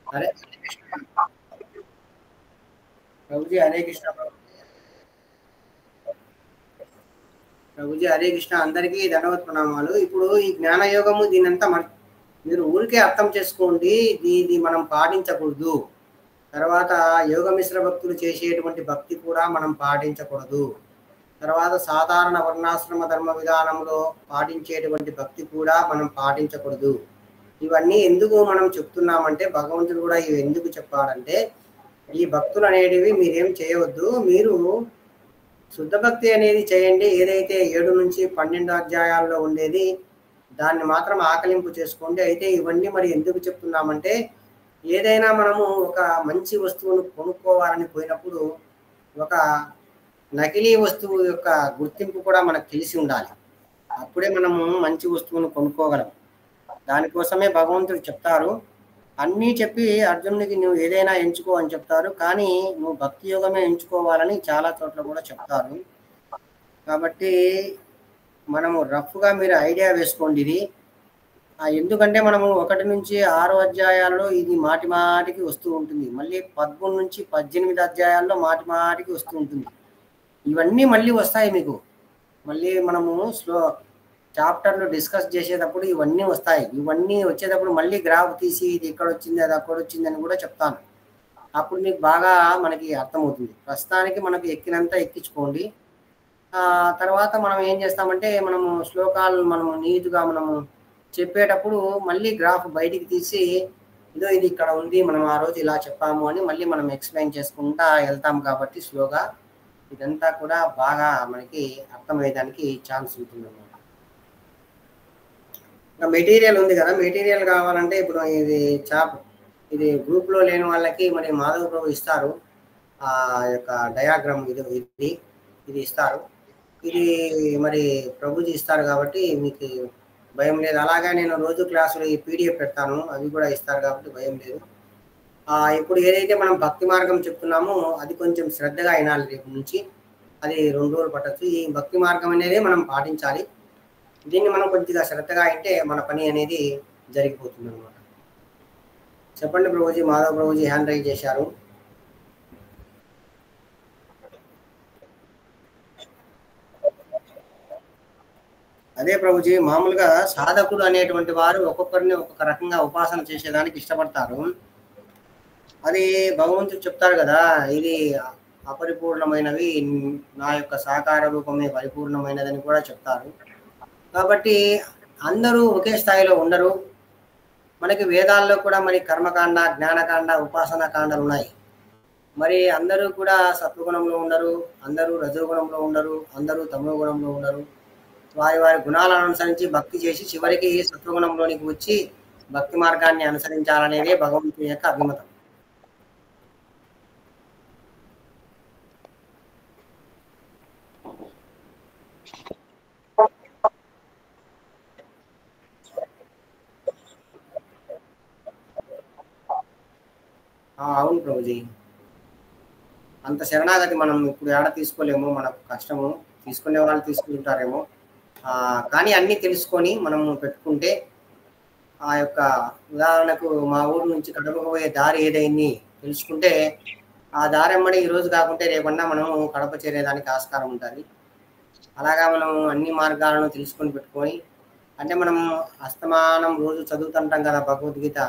హరే ప్రభుజీ, హరే కృష్ణ ప్రభుజీ, హరే కృష్ణ. అందరికీ ధన్యవాద ప్రణామాలు. ఇప్పుడు ఈ జ్ఞాన యోగము దీనంతా మీరు ఊరికే అర్థం చేసుకోండి, దీన్ని మనం పాటించకూడదు. తర్వాత యోగ మిశ్ర భక్తులు చేసేటువంటి భక్తి కూడా మనం పాటించకూడదు. తర్వాత సాధారణ వర్ణాశ్రమ ధర్మ విధానంలో పాటించేటువంటి భక్తి కూడా మనం పాటించకూడదు. ఇవన్నీ ఎందుకు మనం చెప్తున్నామంటే, భగవంతుడు కూడా ఇవి ఎందుకు చెప్పాడంటే, ఈ భక్తులు అనేటివి మీరేం చేయవద్దు, మీరు శుద్ధ భక్తి అనేది చేయండి. ఏదైతే 7 నుంచి 12 అధ్యాయాల్లో ఉండేది దాన్ని మాత్రం ఆకలింపు చేసుకోండి. అయితే ఇవన్నీ మరి ఎందుకు చెప్తున్నామంటే, ఏదైనా మనము ఒక మంచి వస్తువును కొనుక్కోవాలని పోయినప్పుడు ఒక నకిలీ వస్తువు యొక్క గుర్తింపు కూడా మనకు తెలిసి ఉండాలి. అప్పుడే మనము మంచి వస్తువును కొనుక్కోగలం. దానికోసమే భగవంతుడు చెప్తారు. అన్నీ చెప్పి అర్జునుడికి నువ్వు ఏదైనా ఎంచుకో అని చెప్తారు, కానీ నువ్వు భక్తి యోగమే ఎంచుకోవాలని చాలా చోట్ల కూడా చెప్తారు. కాబట్టి మనము రఫ్గా మీరు ఐడియా వేసుకోండి ఇది. ఎందుకంటే మనము 1 నుంచి 6 అధ్యాయాల్లో ఇది మాటి మాటికి వస్తూ ఉంటుంది. మళ్ళీ 13 నుంచి 18 అధ్యాయాల్లో మాటి మాటికి వస్తూ ఉంటుంది. ఇవన్నీ మళ్ళీ వస్తాయి మీకు. మళ్ళీ మనము చాప్టర్లు డిస్కస్ చేసేటప్పుడు ఇవన్నీ వస్తాయి. ఇవన్నీ వచ్చేటప్పుడు మళ్ళీ గ్రాఫ్ తీసి ఇది ఇక్కడ వచ్చింది, అది అక్కడ వచ్చింది అని కూడా చెప్తాను. అప్పుడు మీకు బాగా మనకి అర్థమవుతుంది. ప్రస్తుతానికి మనకి ఎక్కినంత ఎక్కించుకోండి. తర్వాత మనం ఏం చేస్తామంటే, మనము శ్లోకాలు మనము నీట్గా మనము చెప్పేటప్పుడు మళ్ళీ గ్రాఫ్ బయటికి తీసి ఇదో ఇది ఇక్కడ ఉంది, మనం ఆ రోజు ఇలా చెప్పాము అని మళ్ళీ మనం ఎక్స్ప్లెయిన్ చేసుకుంటా వెళ్తాం. కాబట్టి స్లోగా ఇదంతా కూడా బాగా మనకి అర్థమయ్యేదానికి ఛాన్స్ ఉంటుంది అన్నమాట. ఇంకా మెటీరియల్ ఉంది కదా, మెటీరియల్ కావాలంటే ఇప్పుడు ఇది ఇది గ్రూప్లో లేని వాళ్ళకి మరి మాధవ ప్రభు ఇస్తారు ఆ యొక్క డయాగ్రామ్. ఇది ఇస్తారు. ఇది మరి ప్రభుజీ ఇస్తారు కాబట్టి మీకు భయం లేదు. అలాగే నేను రోజు క్లాసులు ఈ పీడిఎఫ్ పెడతాను, అవి కూడా ఇస్తారు కాబట్టి భయం లేదు. ఇప్పుడు ఏదైతే మనం భక్తి మార్గం చెప్తున్నామో అది కొంచెం శ్రద్ధగా వినాలి. రేపు నుంచి అది 2 రోజులు పట్టచ్చు. ఈ భక్తి మార్గం అనేది మనం పాటించాలి. దీన్ని మనం కొద్దిగా శ్రద్ధగా అయితే మన పని అనేది జరిగిపోతుంది అనమాట. చెప్పండి ప్రభుజీ. మాధవ్ ప్రభుజీ హ్యాండ్ రైజ్ చేశారు. అదే ప్రభుజీ, మామూలుగా సాధకుడు అనేటువంటి వారు ఒక్కొక్కరిని ఒక్కొక్క రకంగా ఉపాసన చేసేదానికి ఇష్టపడతారు. అది భగవంతుడు చెప్తారు కదా, ఇది అపరిపూర్ణమైనవి, నా యొక్క సాకార రూపమే పరిపూర్ణమైనదని కూడా చెప్తారు. కాబట్టి అందరూ ఒకే స్థాయిలో ఉండరు. మనకి వేదాల్లో కూడా మరి కర్మకాండ, జ్ఞానకాండ, ఉపాసన కాండలు ఉన్నాయి. మరి అందరూ కూడా సత్వగుణంలో ఉండరు, అందరూ రజోగుణంలో ఉండరు, అందరూ తమో గుణంలో ఉండరు. వారి వారి గుణాలను అనుసరించి భక్తి చేసి చివరికి సత్వగుణంలోనికి వచ్చి భక్తి మార్గాన్ని అనుసరించాలనేదే భగవంతుని యొక్క అభిమతం. అవును ప్రభుజీ, అంత శరణాగతి మనం ఇప్పుడు ఏడ తీసుకోలేము, మనకు కష్టము. తీసుకునే వాళ్ళు తీసుకుంటారేమో, కానీ అన్నీ తెలుసుకొని మనము పెట్టుకుంటే ఆ యొక్క ఉదాహరణకు మా ఊరు నుంచి కడపకు పోయే దారి ఏదైంది తెలుసుకుంటే ఆ దారి ఎమ్మడి ఈరోజు కాకుంటే రేపన్నా మనము కడప చేరేదానికి ఆస్కారం ఉంటుంది. అలాగా మనం అన్ని మార్గాలను తెలుసుకొని పెట్టుకొని, అంటే మనం అస్తమానం రోజు చదువుతుంటాం కదా భగవద్గీత,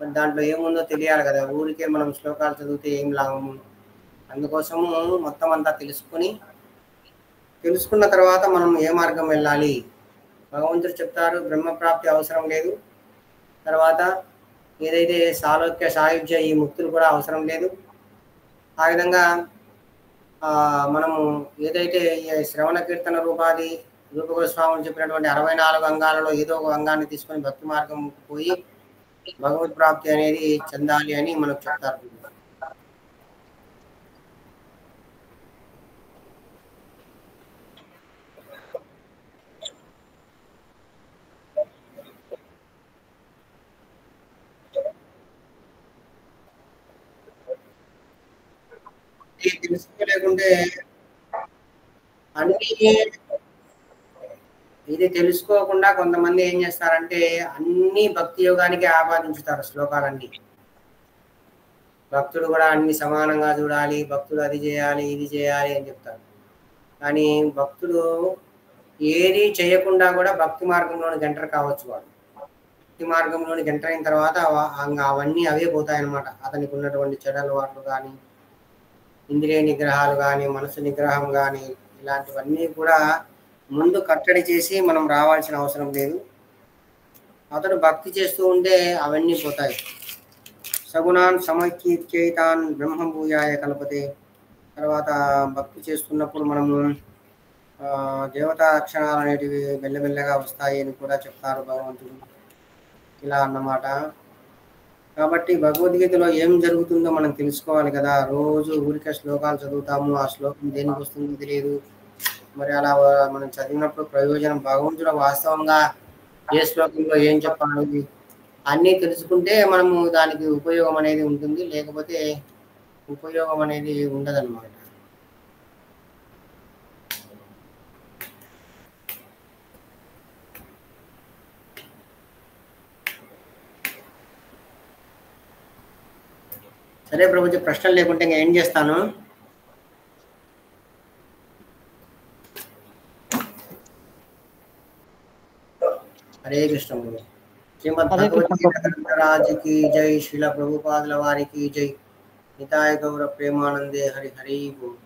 మరి దాంట్లో ఏముందో తెలియాలి కదా. ఊరికే మనం శ్లోకాలు చదివితే ఏం లాభము. అందుకోసము మొత్తం అంతా తెలుసుకున్న తర్వాత మనం ఏ మార్గం వెళ్ళాలి. భగవంతుడు చెప్తారు బ్రహ్మప్రాప్తి అవసరం లేదు, తర్వాత ఏదైతే సాలోక్య సాయుధ్య ఈ ముక్తులు కూడా అవసరం లేదు. ఆ విధంగా మనము ఏదైతే శ్రవణ కీర్తన రూపాది రూపగోస్వాములు చెప్పినటువంటి 64 అంగాలలో ఏదో ఒక అంగాన్ని తీసుకొని భక్తి మార్గం పోయి భగవత్ ప్రాప్తి అనేది చెందాలి అని మనకు చెప్తారు. తెలుసుకోలేకుంటే అన్ని ఇది తెలుసుకోకుండా కొంతమంది ఏం చేస్తారంటే అన్ని భక్తి యోగానికి ఆపాదించుతారు శ్లోకాలన్నీ. భక్తుడు కూడా అన్ని సమానంగా చూడాలి, భక్తుడు అది చేయాలి ఇది చేయాలి అని చెప్తారు. కానీ భక్తుడు ఏది చేయకుండా కూడా భక్తి మార్గంలోని ఎంటర్ కావచ్చు. వాడు భక్తి మార్గంలోని ఎంటర్ అయిన తర్వాత అవన్నీ అవే పోతాయన్నమాట. అతనికి ఉన్నటువంటి చెడు అలవాట్లు కానీ, ఇంద్రియ నిగ్రహాలు కానీ, మనసు నిగ్రహం కానీ, ఇలాంటివన్నీ కూడా ముందు కట్టడి చేసి మనం రావాల్సిన అవసరం లేదు. అతడు భక్తి చేస్తూ ఉంటే అవన్నీ పోతాయి. సగుణాన్ సమకీర్చేతాన్ బ్రహ్మభూయాయ కల్పతే. తర్వాత భక్తి చేస్తున్నప్పుడు మనము దేవతా లక్షణాలు అనేటివి మెల్లమెల్లగా వస్తాయి అని కూడా చెప్తారు భగవంతుడు. ఇలా అన్నమాట. కాబట్టి భగవద్గీతలో ఏం జరుగుతుందో మనం తెలుసుకోవాలి కదా. రోజు ఊరికే శ్లోకాలు చదువుతాము, ఆ శ్లోకం దేనికి వస్తుందో తెలియదు. మరి అలా మనం చదివినప్పుడు ప్రయోజనం, భగవంతుడు వాస్తవంగా ఏ శ్లోకంలో ఏం చెప్పాలి అన్నీ తెలుసుకుంటే మనము దానికి ఉపయోగం అనేది ఉంటుంది, లేకపోతే ఉపయోగం అనేది ఉండదన్నమాట. సరే ప్రభుజీ, ప్రశ్నలు లేకుంటే ఇంకా ఏం చేస్తాను. హరే కృష్ణ. శ్రీమద్ భగవద్గీత జై, శ్రీల ప్రభుపాదుల వారికి జై. నితాయ గౌర ప్రేమానందే హరి హరి బోల్.